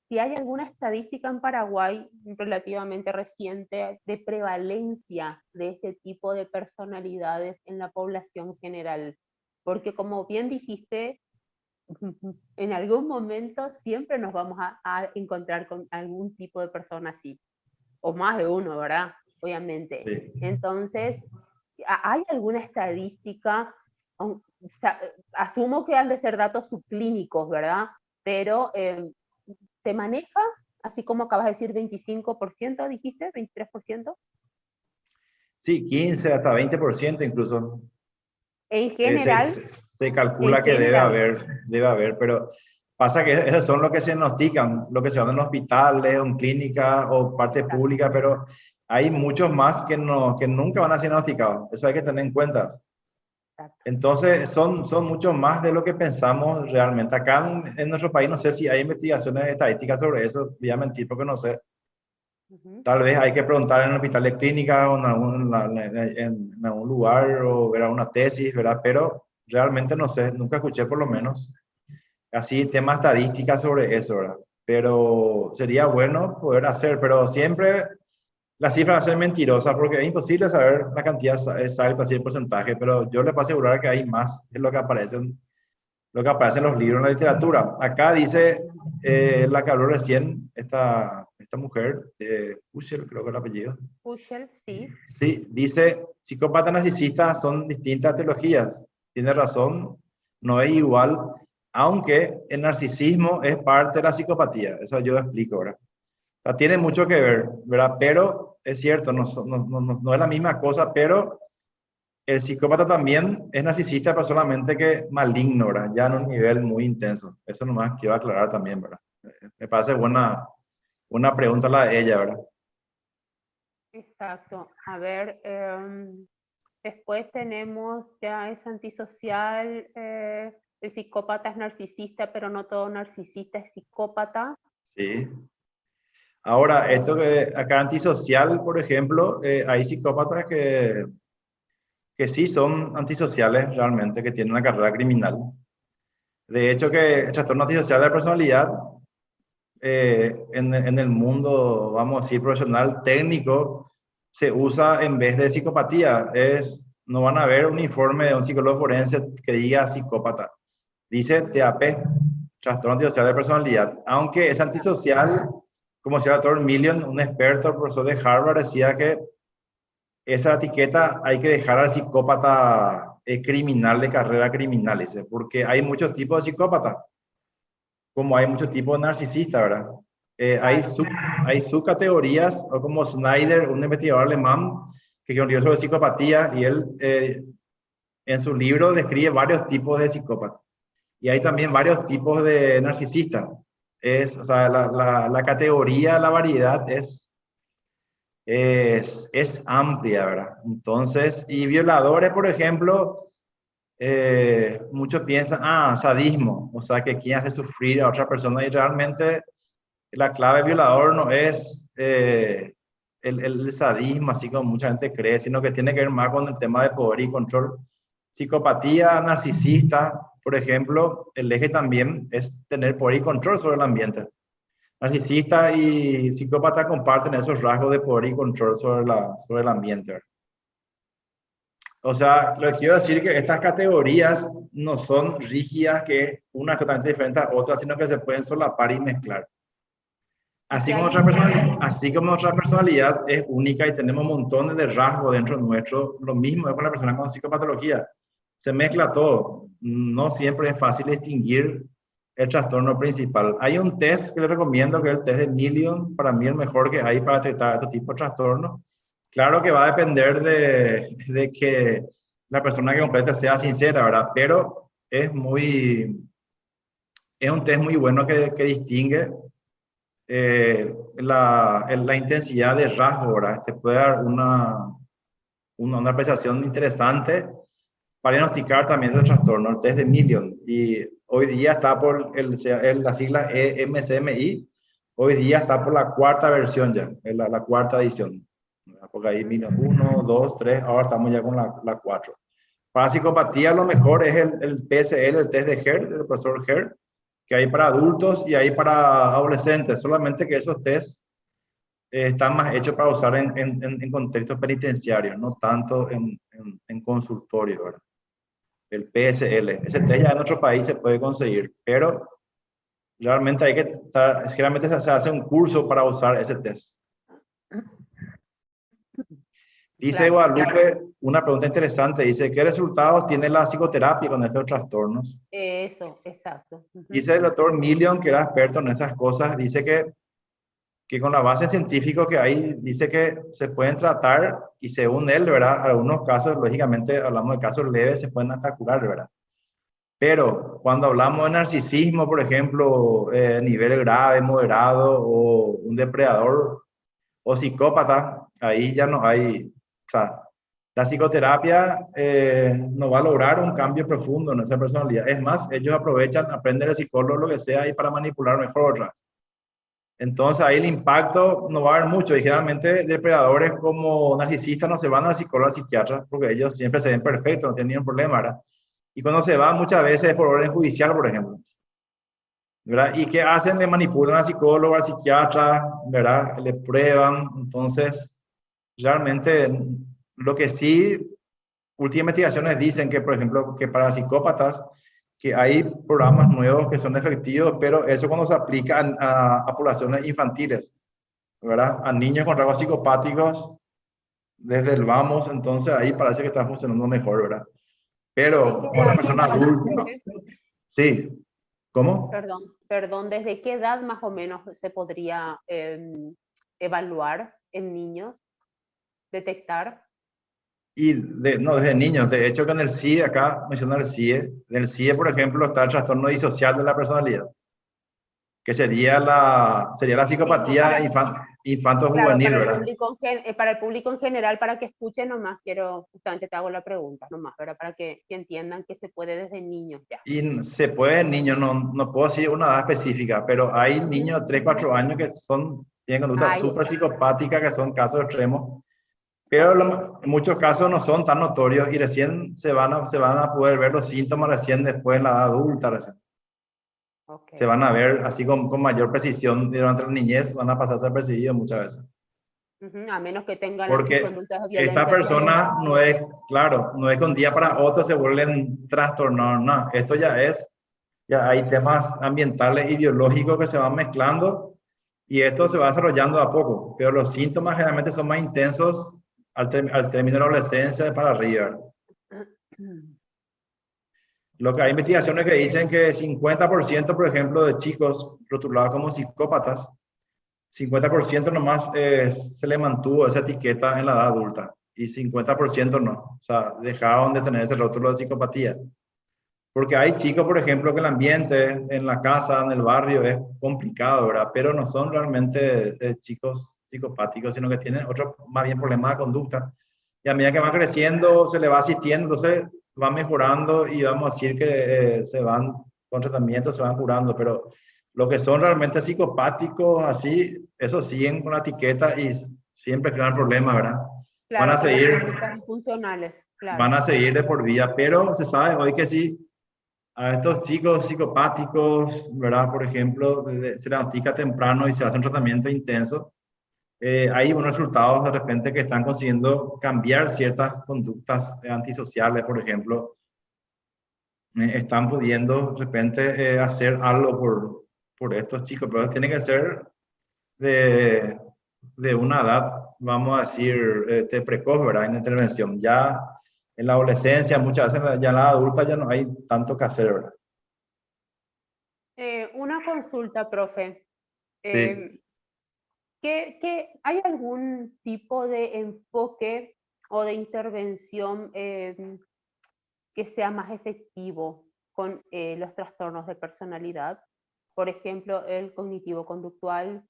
si hay alguna estadística en Paraguay relativamente reciente de prevalencia de este tipo de personalidades en la población general. Porque como bien dijiste, en algún momento siempre nos vamos a encontrar con algún tipo de persona así, o más de uno, ¿verdad? Obviamente. Sí. Entonces, ¿hay alguna estadística? Asumo que han de ser datos subclínicos, ¿verdad? Pero ¿se maneja, así como acabas de decir, 25%, dijiste, 23%? Sí, 15 hasta 20% incluso. En Eh, se, general, se- se en calcula que general. debe haber, pero pasa que esos son los que se diagnostican, los que se van en hospitales, o en clínicas o parte Exacto, pública, pero hay muchos más que nunca van a ser diagnosticados. Eso hay que tener en cuenta. exacto. Entonces, son mucho más de lo que pensamos realmente. Acá en nuestro país, no sé si hay investigaciones estadísticas sobre eso, voy a mentir porque no sé. Ujú. Tal vez hay que preguntar en el hospital de clínica o en algún lugar o ver una tesis, ¿verdad? Pero realmente no sé, nunca escuché por lo menos así temas estadísticas sobre eso, ¿verdad? Pero sería bueno poder hacer, pero siempre las cifras van a ser mentirosas porque es imposible saber la cantidad exacta, así el porcentaje, pero yo le puedo asegurar que hay más de lo que aparece en los libros, en la literatura. Acá dice la que habló recién, esta mujer, Ushel, creo que es el apellido. Kuschel, sí. Sí, dice, psicópatas narcisistas son distintas teologías. Tiene razón, no es igual, aunque el narcisismo es parte de la psicopatía. Eso yo explico, ¿verdad? O sea, tiene mucho que ver, ¿verdad? Pero es cierto, no es la misma cosa, pero el psicópata también es narcisista, pero solamente que maligno, ¿verdad? Ya en un nivel muy intenso. Eso nomás quiero aclarar también, ¿verdad? Me parece buena pregunta la de ella, ¿verdad? Exacto. A ver, después tenemos ya es antisocial, el psicópata es narcisista, pero no todo narcisista es psicópata. Sí. Ahora, esto que acá antisocial, por ejemplo, hay psicópatas que sí son antisociales realmente, que tienen una carrera criminal. De hecho, que el trastorno antisocial de la personalidad en el mundo, vamos a decir, profesional, técnico, se usa en vez de psicopatía. No van a ver un informe de un psicólogo forense que diga psicópata. Dice TAP, trastorno antisocial de personalidad. Aunque es antisocial, como decía el doctor Million, un experto, profesor de Harvard, decía que esa etiqueta hay que dejar al psicópata criminal de carrera criminal, dice, porque hay muchos tipos de psicópatas, como hay muchos tipos de narcisistas, ¿verdad? Claro. Hay subcategorías, o como Snyder, un investigador alemán, que escribió un libro sobre psicopatía, y él en su libro describe varios tipos de psicópatas. Y hay también varios tipos de narcisistas. O sea, la categoría, la variedad es amplia, ¿verdad? Entonces, y violadores, por ejemplo, muchos piensan, sadismo, o sea, que quieren hacer sufrir a otra persona y realmente la clave violador no es el sadismo, así como mucha gente cree, sino que tiene que ver más con el tema de poder y control. Psicopatía narcisista, por ejemplo, el eje también es tener poder y control sobre el ambiente. Narcisista y psicópata comparten esos rasgos de poder y control sobre el ambiente. O sea, lo que quiero decir es que estas categorías no son rígidas, que una es totalmente diferente a otra, sino que se pueden solapar y mezclar. Así como nuestra personalidad es única y tenemos montones de rasgos dentro nuestro, lo mismo es con la persona con psicopatología. Se mezcla todo. No siempre es fácil distinguir el trastorno principal. Hay un test que les recomiendo, que es el test de Million, para mí el mejor que hay para detectar este tipo de trastornos. Claro que va a depender de que la persona que complete sea sincera, ¿verdad? Pero es un test muy bueno que distingue la intensidad de rasgo, ¿verdad? Te puede dar una apreciación interesante para diagnosticar también ese trastorno, el test de Million. Y hoy día está por la sigla MCMI, hoy día está por la cuarta versión ya, la cuarta edición. Porque ahí Million 1, 2, 3, ahora estamos ya con la 4. Para psicopatía lo mejor es el PSL, el test de Herd, del profesor Herd, que hay para adultos y hay para adolescentes, solamente que esos tests están más hechos para usar en contextos penitenciarios, no tanto en consultorio, ¿verdad? El PSL, ese test ya en otro país se puede conseguir, pero realmente hay que estar, generalmente se hace un curso para usar ese test. Dice Guadalupe, una pregunta interesante, dice, ¿qué resultados tiene la psicoterapia con estos trastornos? Eso, exacto. Dice el doctor Million, que era experto en estas cosas, dice que con la base científica que hay, dice que se pueden tratar y según él, ¿verdad? Algunos casos, lógicamente hablamos de casos leves, se pueden hasta curar, ¿verdad? Pero cuando hablamos de narcisismo, por ejemplo, nivel grave, moderado o un depredador o psicópata, ahí ya no hay, o sea, la psicoterapia no va a lograr un cambio profundo en esa personalidad. Es más, ellos aprovechan, aprenden el psicólogo, lo que sea, y para manipular mejor otras. Entonces ahí el impacto no va a haber mucho. Y generalmente depredadores como narcisistas no se van al psicólogo, al psiquiatra, porque ellos siempre se ven perfectos, no tienen ningún problema, ¿verdad? Y cuando se van muchas veces es por orden judicial, por ejemplo, ¿verdad? ¿Y qué hacen? Le manipulan al psicólogo, al psiquiatra, ¿verdad? Le prueban. Entonces, realmente lo que sí, últimas investigaciones dicen que, por ejemplo, que para psicópatas, que hay programas nuevos que son efectivos, pero eso cuando se aplica a poblaciones infantiles, ¿verdad? A niños con rasgos psicopáticos, desde el vamos, entonces ahí parece que está funcionando mejor, ¿verdad? Pero con la persona adulta, sí. ¿Cómo? Perdón, ¿desde qué edad más o menos se podría evaluar en niños, detectar? No, desde niños. De hecho, con el CIE, acá menciona el CIE. En el CIE, por ejemplo, está el trastorno disocial de la personalidad, que sería la psicopatía infanto-juvenil, claro, ¿verdad? Para el público en general, para que escuchen nomás, justamente te hago la pregunta nomás, ¿verdad? Para que entiendan que se puede desde niños ya. Y se puede en niños, no puedo decir una edad específica, pero hay niños de 3, 4 años que tienen conducta súper psicopática, que son casos extremos. Pero en muchos casos no son tan notorios y recién se van a poder ver los síntomas recién después en la edad adulta. Recién. Se van a ver así con mayor precisión durante la niñez, van a pasar a ser percibidos muchas veces. A menos que tengan conductas violentas. Esta persona no es que un día para otro se vuelven trastornados, no. Esto ya hay temas ambientales y biológicos que se van mezclando y esto se va desarrollando a poco, pero los síntomas generalmente son más intensos al término de la adolescencia para arriba. Lo que hay investigaciones que dicen que 50%, por ejemplo, de chicos rotulados como psicópatas, 50% nomás se le mantuvo esa etiqueta en la edad adulta y 50% no. O sea, dejaron de tener ese rótulo de psicopatía. Porque hay chicos, por ejemplo, que el ambiente en la casa, en el barrio es complicado, ¿verdad? Pero no son realmente chicos psicopáticos, sino que tienen otro más bien problema de conducta. Y a medida que van creciendo, se le va asistiendo. Entonces, van mejorando y vamos a decir que se van con tratamiento, se van curando, pero lo que son realmente psicopáticos, así, esos siguen con la etiqueta y siempre crean problemas, ¿verdad? Van a Claro, con las seguir, conductas disfuncionales, van claro. a seguir de por vida, pero se sabe hoy que sí, a estos chicos psicopáticos, ¿verdad? Por ejemplo, se diagnostica temprano y se hace un tratamiento intenso. Hay unos resultados de repente que están consiguiendo cambiar ciertas conductas antisociales, por ejemplo, están pudiendo de repente hacer algo por estos chicos, pero tiene que ser de, de una edad, vamos a decir, precoz, ¿verdad? En la intervención. Ya en la adolescencia, muchas veces ya en la adulta ya no hay tanto que hacer, ¿verdad? Una consulta, profe. Sí. Eh, ¿Hay algún tipo de enfoque o de intervención que sea más efectivo con los trastornos de personalidad? Por ejemplo, el cognitivo-conductual,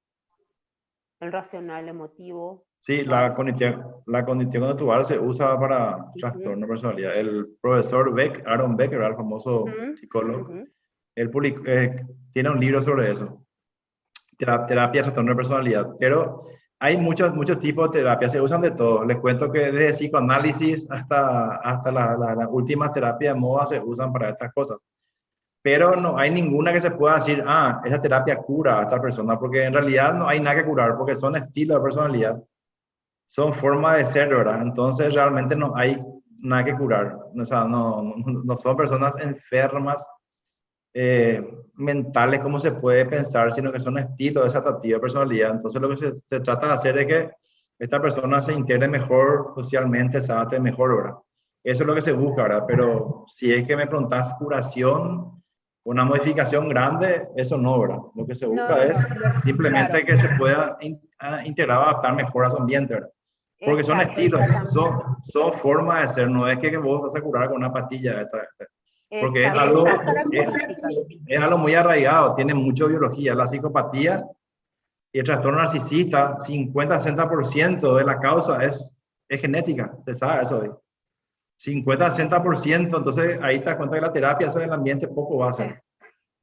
el racional emotivo, Sí, ¿no? la cognición conductual se usa para Ujú, trastorno de personalidad. El profesor Beck, Aaron Beck, ¿verdad? El famoso ujú, psicólogo, ujú. él tiene un libro sobre eso, terapia de trastorno de personalidad. Pero hay muchos tipos de terapia, se usan de todo. Les cuento que desde psicoanálisis hasta la última terapia de moda se usan para estas cosas. Pero no hay ninguna que se pueda decir, ah, esa terapia cura a esta persona, porque en realidad no hay nada que curar, porque son estilos de personalidad, son formas de ser, ¿verdad? Entonces realmente no hay nada que curar. O sea, no son personas enfermas mentales como se puede pensar, sino que son estilos desatativos de personalidad. Entonces lo que se trata de hacer es que esta persona se integre mejor socialmente, se adapte mejor, ¿verdad? Eso es lo que se busca, ¿verdad? Pero si es que me preguntas curación, una modificación grande, eso no, ¿verdad? Lo que se busca No, es simplemente claro, que se pueda integrar, adaptar mejor a su ambiente, ¿verdad? Porque son estilos, exactamente. son formas de ser, no es que vos vas a curar con una pastilla, porque Exacto, son características. es algo muy arraigado, tiene mucha biología. La psicopatía y el trastorno narcisista, 50-60% de la causa es genética, se sabe eso hoy. 50-60%, entonces ahí te das cuenta que la terapia esa del ambiente poco va a Sí, hacer.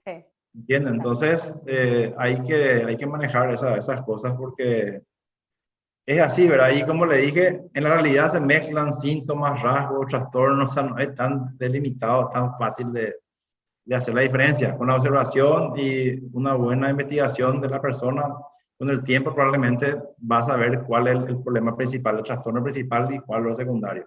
sí. ¿Entiendes? Entonces hay que manejar esas cosas porque es así, ¿verdad? Y como le dije, en la realidad se mezclan síntomas, rasgos, trastornos, o sea, no es tan delimitado, tan fácil de hacer la diferencia. Con la observación y una buena investigación de la persona, con el tiempo probablemente vas a ver cuál es el problema principal, el trastorno principal y cuál es lo secundario.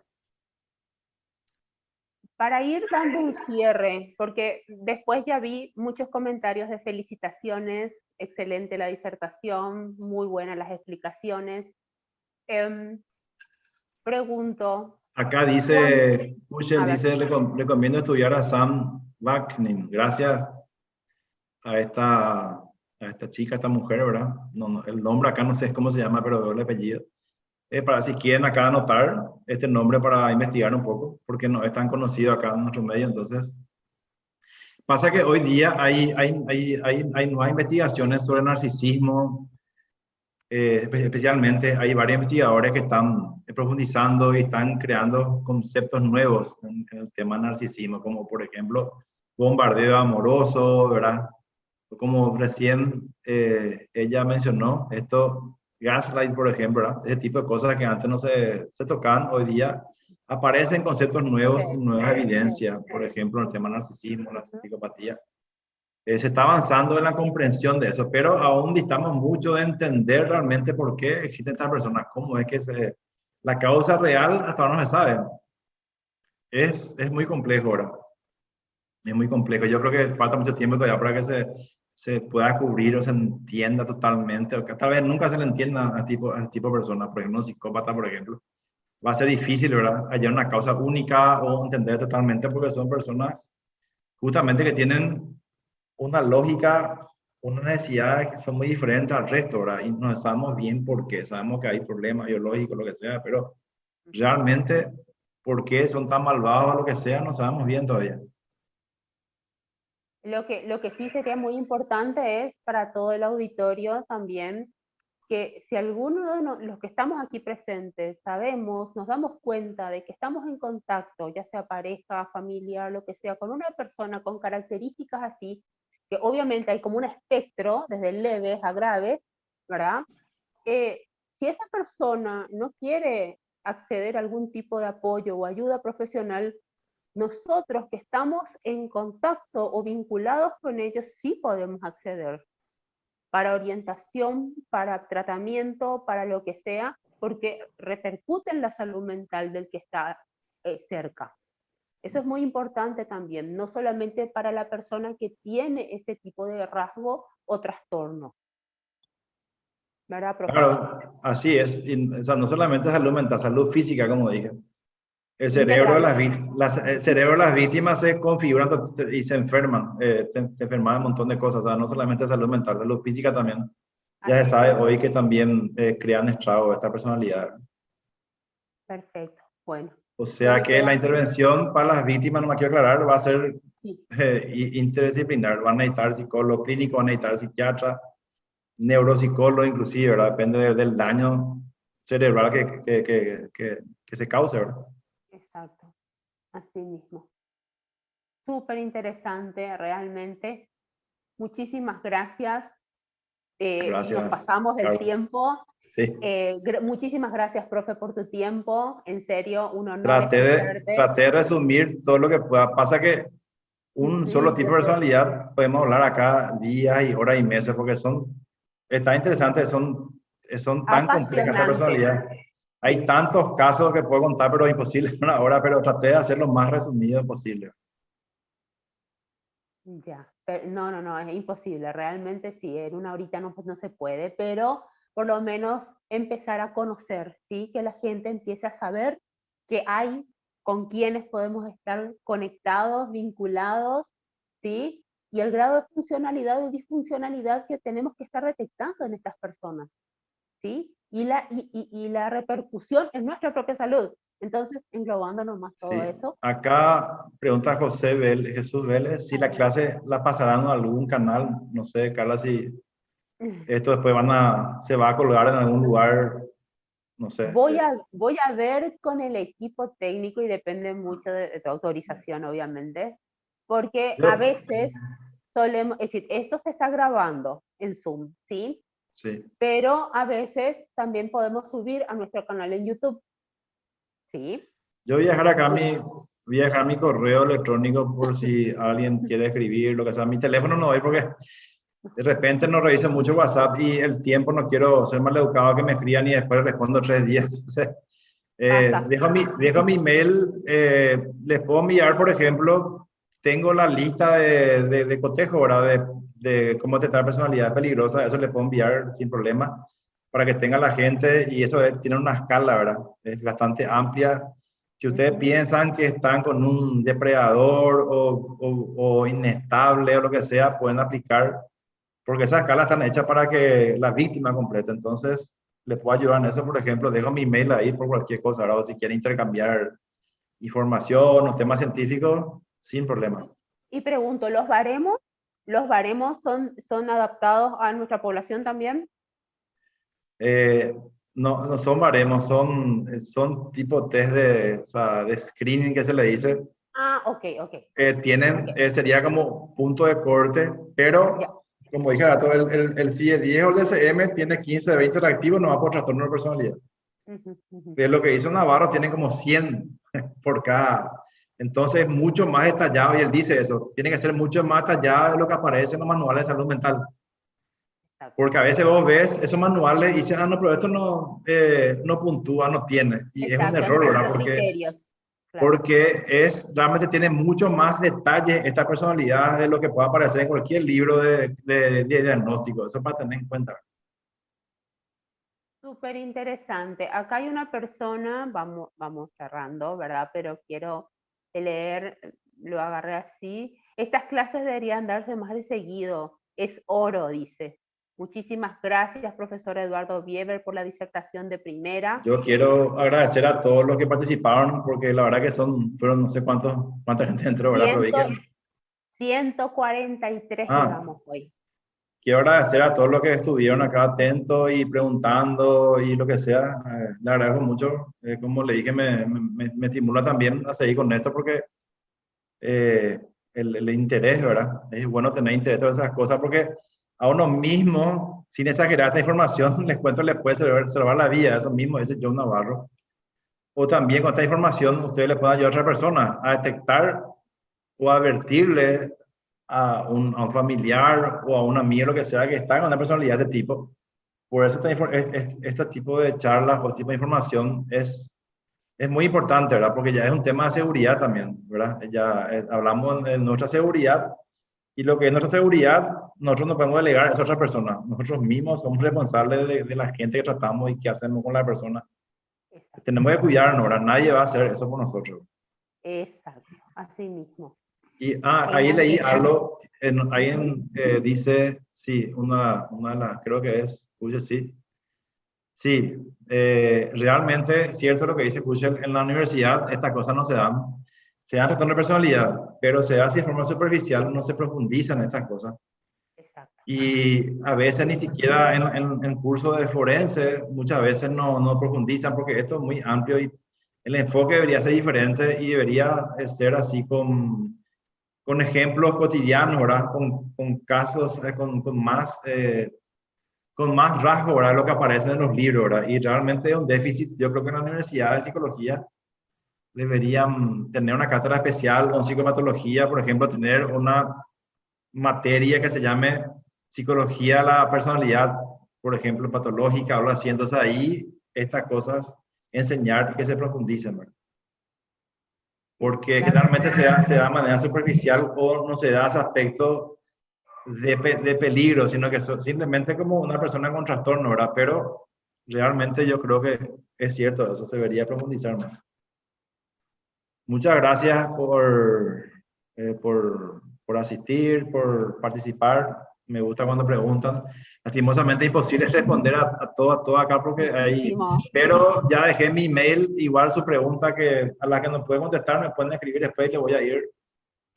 Para ir dando un cierre, porque después ya vi muchos comentarios de felicitaciones, excelente la disertación, muy buenas las explicaciones. Em, Pregunto, Acá ¿cuán- dice, Kushel a ver, dice, recomiendo estudiar a Sam Vaknin. Gracias a esta chica, a esta mujer, ¿verdad? El nombre acá no sé cómo se llama, pero veo el apellido. Para si quieren acá anotar este nombre para investigar un poco, porque no es tan conocido acá en nuestro medio. Entonces, pasa que hoy día hay nuevas investigaciones sobre narcisismo, especialmente hay varios investigadores que están profundizando y están creando conceptos nuevos en el tema narcisismo, como por ejemplo bombardeo amoroso, ¿verdad? Como recién ella mencionó, esto, gaslight, por ejemplo, ¿verdad? Ese tipo de cosas que antes no se tocaban, hoy día aparecen conceptos nuevos y nuevas evidencias, por ejemplo, el tema narcisismo, la psicopatía. Se está avanzando en la comprensión de eso, pero aún distamos mucho de entender realmente por qué existen estas personas, cómo es que la causa real hasta ahora no se sabe. Es muy complejo ahora, es muy complejo. Yo creo que falta mucho tiempo todavía para que se pueda cubrir o se entienda totalmente, o que tal vez nunca se le entienda a este tipo de personas, por ejemplo, un psicópata, por ejemplo. Va a ser difícil, ¿verdad? Hallar una causa única o entender totalmente porque son personas justamente que tienen una lógica, una necesidad que son muy diferentes al resto, ¿verdad? Y no sabemos bien por qué. Sabemos que hay problemas biológicos, lo que sea, pero realmente por qué son tan malvados o lo que sea, no sabemos bien todavía. lo que sí sería muy importante es para todo el auditorio también que si alguno de los que estamos aquí presentes sabemos, nos damos cuenta de que estamos en contacto, ya sea pareja, familia, lo que sea, con una persona con características así, que obviamente hay como un espectro, desde leves a graves, ¿verdad? Si esa persona no quiere acceder a algún tipo de apoyo o ayuda profesional, nosotros que estamos en contacto o vinculados con ellos sí podemos acceder para orientación, para tratamiento, para lo que sea, porque repercute en la salud mental del que está cerca. Eso es muy importante también, no solamente para la persona que tiene ese tipo de rasgo o trastorno. ¿Verdad, profe? Claro, así es. O sea, no solamente salud mental, salud física, como dije. El cerebro de Integral. el cerebro de las víctimas se configuran y se enferman, se enferman de un montón de cosas, o sea, no solamente salud mental, salud física también. Ya se sabe hoy que también crean estragos esta personalidad. Perfecto, bueno. O sea que la intervención para las víctimas, no me quiero aclarar, va a ser Sí. interdisciplinar. Van a necesitar psicólogo clínico, van a necesitar psiquiatra, neuropsicólogo inclusive, ¿verdad? Depende del daño cerebral que se cause, ¿verdad? Exacto, así mismo. Súper interesante, realmente. Muchísimas gracias. Gracias, nos pasamos del Carlos. tiempo. Sí. Muchísimas gracias, profe, por tu tiempo. En serio, un honor escucharte. Traté de resumir todo lo que pueda. Pasa que un solo tipo de personalidad, podemos hablar acá días y horas y meses, porque está interesante, son tan complejas esa personalidad. Hay tantos casos que puedo contar, pero es imposible en una hora, pero traté de hacerlo lo más resumido posible. Ya, no, es imposible, realmente sí, en una horita no se puede, pero por lo menos empezar a conocer, ¿sí? Que la gente empiece a saber que hay con quienes podemos estar conectados, vinculados, ¿sí? Y el grado de funcionalidad o disfuncionalidad que tenemos que estar detectando en estas personas, ¿sí? Y la repercusión en nuestra propia salud. Entonces, englobando nomás todo eso. Acá pregunta Jesús Vélez si la clase la pasarán a algún canal, no sé, Carla, si esto después se va a colgar en algún lugar, no sé. Voy a ver con el equipo técnico y depende mucho de tu autorización, obviamente, porque a veces solemos, es decir, esto se está grabando en Zoom, ¿sí? Sí. Pero a veces también podemos subir a nuestro canal en YouTube, ¿sí? Yo voy a dejar acá mi correo electrónico por si alguien quiere escribir, lo que sea. Mi teléfono no doy porque de repente no reviso mucho WhatsApp y el tiempo no quiero ser mal educado que me escriban y después respondo 3 días. Entonces, dejo mi mail, les puedo enviar, por ejemplo, tengo la lista de cotejo, ¿verdad? De cómo tratar personalidad peligrosa, eso les puedo enviar sin problema para que tenga la gente y eso tiene una escala, ¿verdad? Es bastante amplia. Si ustedes piensan que están con un depredador o inestable o lo que sea, pueden aplicar, porque esas escalas están hechas para que la víctima complete. Entonces, les puedo ayudar en eso, por ejemplo, dejo mi mail ahí por cualquier cosa, ¿verdad? O si quieren intercambiar información o temas científicos, sin problema. Y pregunto, ¿los baremos son adaptados a nuestra población también? No son baremos, son tipo test de screening que se le dice. Ah, ok. Sería como punto de corte, pero como dije, el CIE-10 o el DSM tiene 15 de 20 reactivos, no va por trastorno de personalidad. Lo que hizo Navarro tiene como 100 por cada. Entonces es mucho más detallado, y él dice eso, tiene que ser mucho más detallado de lo que aparece en los manuales de salud mental. Porque a veces vos ves esos manuales y dices, no, pero esto no puntúa, no tiene. Y es un error, ¿verdad? Porque realmente tiene mucho más detalle esta personalidad de lo que pueda aparecer en cualquier libro de diagnóstico. Eso para tener en cuenta. Súper interesante. Acá hay una persona, vamos cerrando, ¿verdad? Pero quiero leer, lo agarré así. Estas clases deberían darse más de seguido. Es oro, dice. Muchísimas gracias, profesor Eduardo Bieber, por la disertación de primera. Yo quiero agradecer a todos los que participaron, porque la verdad que fueron no sé cuánta gente entró, ¿verdad? 143 llegamos hoy. quiero agradecer a todos los que estuvieron acá atentos y preguntando y lo que sea. Le agradezco mucho. Como le dije, me estimula también a seguir con esto porque el interés, ¿verdad? Es bueno tener interés en esas cosas porque a uno mismo, sin exagerar esta información, les cuento, les puede salvar la vida. Eso mismo dice John Navarro. O también con esta información ustedes le pueden ayudar a otra persona a detectar o advertirle a un familiar o a un amigo, lo que sea, que está en una personalidad de tipo. Por eso este tipo de charlas o tipo de información es muy importante, ¿verdad? Porque ya es un tema de seguridad también, ¿verdad? Ya hablamos de nuestra seguridad y lo que es nuestra seguridad, nosotros no podemos delegar a esa otra persona. Nosotros mismos somos responsables de la gente que tratamos y qué hacemos con la persona. Exacto. Tenemos que cuidarnos, ¿verdad? Nadie va a hacer eso por nosotros. Exacto, así mismo. Y ahí leí algo, dice, sí, una de las, creo que es, Kuchel, sí. Sí, realmente es cierto lo que dice Kuchel, en la universidad estas cosas no se dan. Se dan trastorno de personalidad, pero se da así de forma superficial, no se profundiza en estas cosas. Exacto. Y a veces ni siquiera en cursos de forense, muchas veces no profundizan porque esto es muy amplio y el enfoque debería ser diferente y debería ser así con ejemplos cotidianos, ¿verdad? Con casos, con más rasgo, ¿verdad? Lo que aparece en los libros, ¿verdad? Y realmente es un déficit. Yo creo que en la Universidad de Psicología deberían tener una cátedra especial con psicopatología, por ejemplo, tener una materia que se llame Psicología de la Personalidad, por ejemplo, patológica, o algo así. Entonces ahí estas cosas enseñar y que se profundicen, ¿verdad? Porque generalmente se da de manera superficial o no se da ese aspecto de peligro, sino que simplemente como una persona con trastorno, ¿verdad? Pero realmente yo creo que es cierto, eso se debería profundizar más. Muchas gracias por asistir, por participar. Me gusta cuando preguntan. Lastimosamente es imposible responder a todo acá porque hay... Pero ya dejé mi email, igual su pregunta que a la que no puede contestar me pueden escribir después y le voy a ir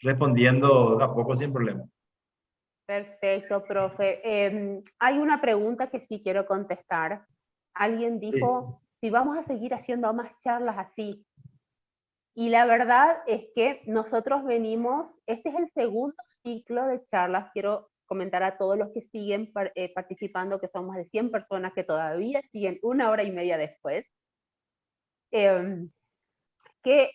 respondiendo de a poco sin problema. Perfecto, profe. Hay una pregunta que sí quiero contestar. Alguien dijo, si vamos a seguir haciendo más charlas así. Y la verdad es que nosotros venimos, este es el segundo ciclo de charlas. Quiero comentar a todos los que siguen participando, que son más de 100 personas que todavía siguen 1 hora y media después. Que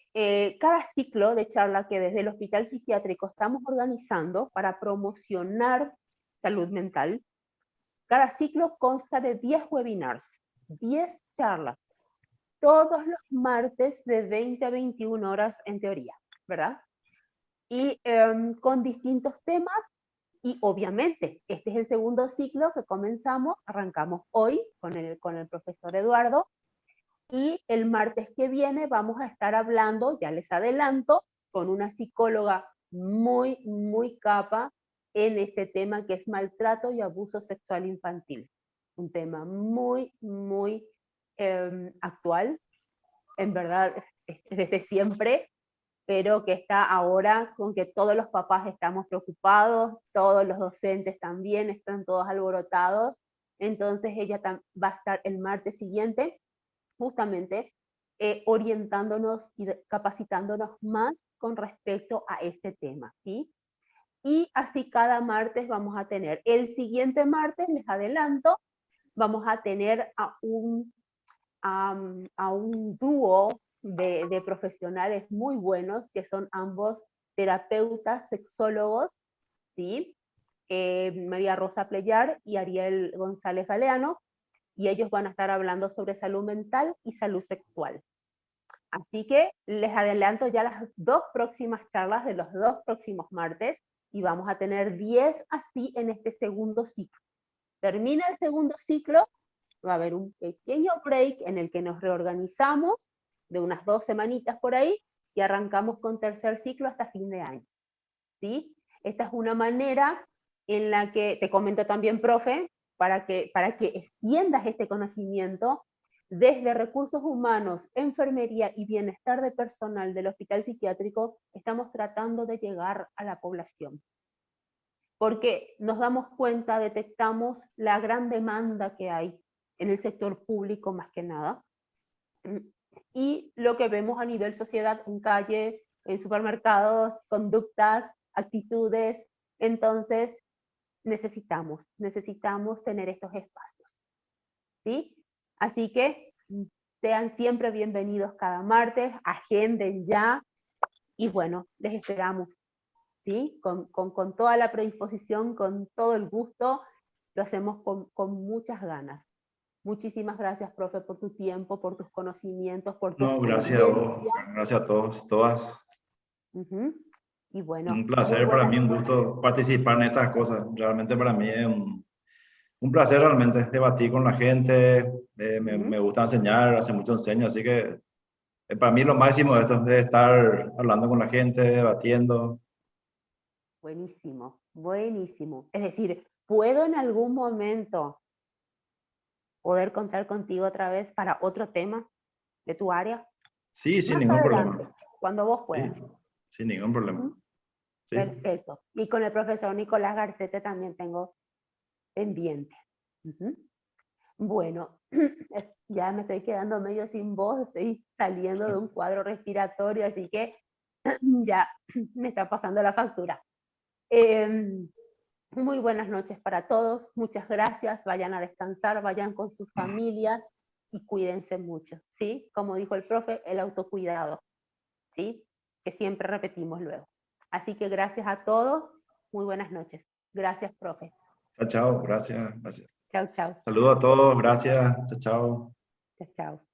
cada ciclo de charla que desde el Hospital Psiquiátrico estamos organizando para promocionar salud mental, cada ciclo consta de 10 webinars, 10 charlas, todos los martes de 20 a 21 horas en teoría, ¿verdad? Y con distintos temas, y obviamente este es el segundo ciclo que comenzamos, arrancamos hoy con el profesor Eduardo, y el martes que viene vamos a estar hablando, ya les adelanto, con una psicóloga muy, muy capa en este tema que es maltrato y abuso sexual infantil. Un tema muy, muy actual, en verdad, desde siempre, pero que está ahora con que todos los papás estamos preocupados, todos los docentes también están todos alborotados. Entonces ella va a estar el martes siguiente justamente orientándonos y capacitándonos más con respecto a este tema, ¿sí? Y así cada martes vamos a tener. El siguiente martes, les adelanto, vamos a tener a un dúo de profesionales muy buenos, que son ambos terapeutas, sexólogos, ¿sí? María Rosa Pleyar y Ariel González Galeano, y ellos van a estar hablando sobre salud mental y salud sexual. Así que les adelanto ya las 2 próximas charlas de los 2 próximos martes, y vamos a tener 10 así en este segundo ciclo. Termina el segundo ciclo, va a haber un pequeño break en el que nos reorganizamos de unas 2 semanitas por ahí, y arrancamos con tercer ciclo hasta fin de año, ¿sí? Esta es una manera en la que, te comento también, profe, para que extiendas este conocimiento desde recursos humanos, enfermería y bienestar de personal del hospital psiquiátrico. Estamos tratando de llegar a la población. porque nos damos cuenta, detectamos la gran demanda que hay en el sector público más que nada, y lo que vemos a nivel sociedad en calles, en supermercados, conductas, actitudes. Entonces necesitamos tener estos espacios, ¿sí? Así que sean siempre bienvenidos cada martes, agenden ya, y bueno, les esperamos, ¿sí? Con toda la predisposición, con todo el gusto, lo hacemos con muchas ganas. Muchísimas gracias, profe, por tu tiempo, por tus conocimientos, por tu No, gracias a vos, experiencia. gracias a todos, todas. Ujú. Y bueno, Un muy placer para buenas mí, un noches. gusto participar en estas cosas. Realmente para mí es un placer realmente debatir con la gente. Me Ujú. gusta enseñar, hace mucho enseño, así que para mí lo máximo de esto es de estar hablando con la gente, debatiendo. Buenísimo, buenísimo. Es decir, ¿puedo en algún momento poder contar contigo otra vez para otro tema de tu área? Sí, sin Más ningún adelante, problema. cuando vos Sí, puedas. sin ningún problema. Ujú. Sí. Perfecto. Y con el profesor Nicolás Garcete también tengo pendiente. Ujú. Bueno, ya me estoy quedando medio sin voz, estoy saliendo de un cuadro respiratorio, así que ya me está pasando la factura. Muy buenas noches para todos, muchas gracias, vayan a descansar, vayan con sus familias y cuídense mucho, ¿sí? Como dijo el profe, el autocuidado, ¿sí? Que siempre repetimos luego. Así que gracias a todos, muy buenas noches. Gracias, profe. Chao, chao. Gracias, gracias. Chau, chau. Saludos a todos. Gracias. Chao, chao. Chau, chau.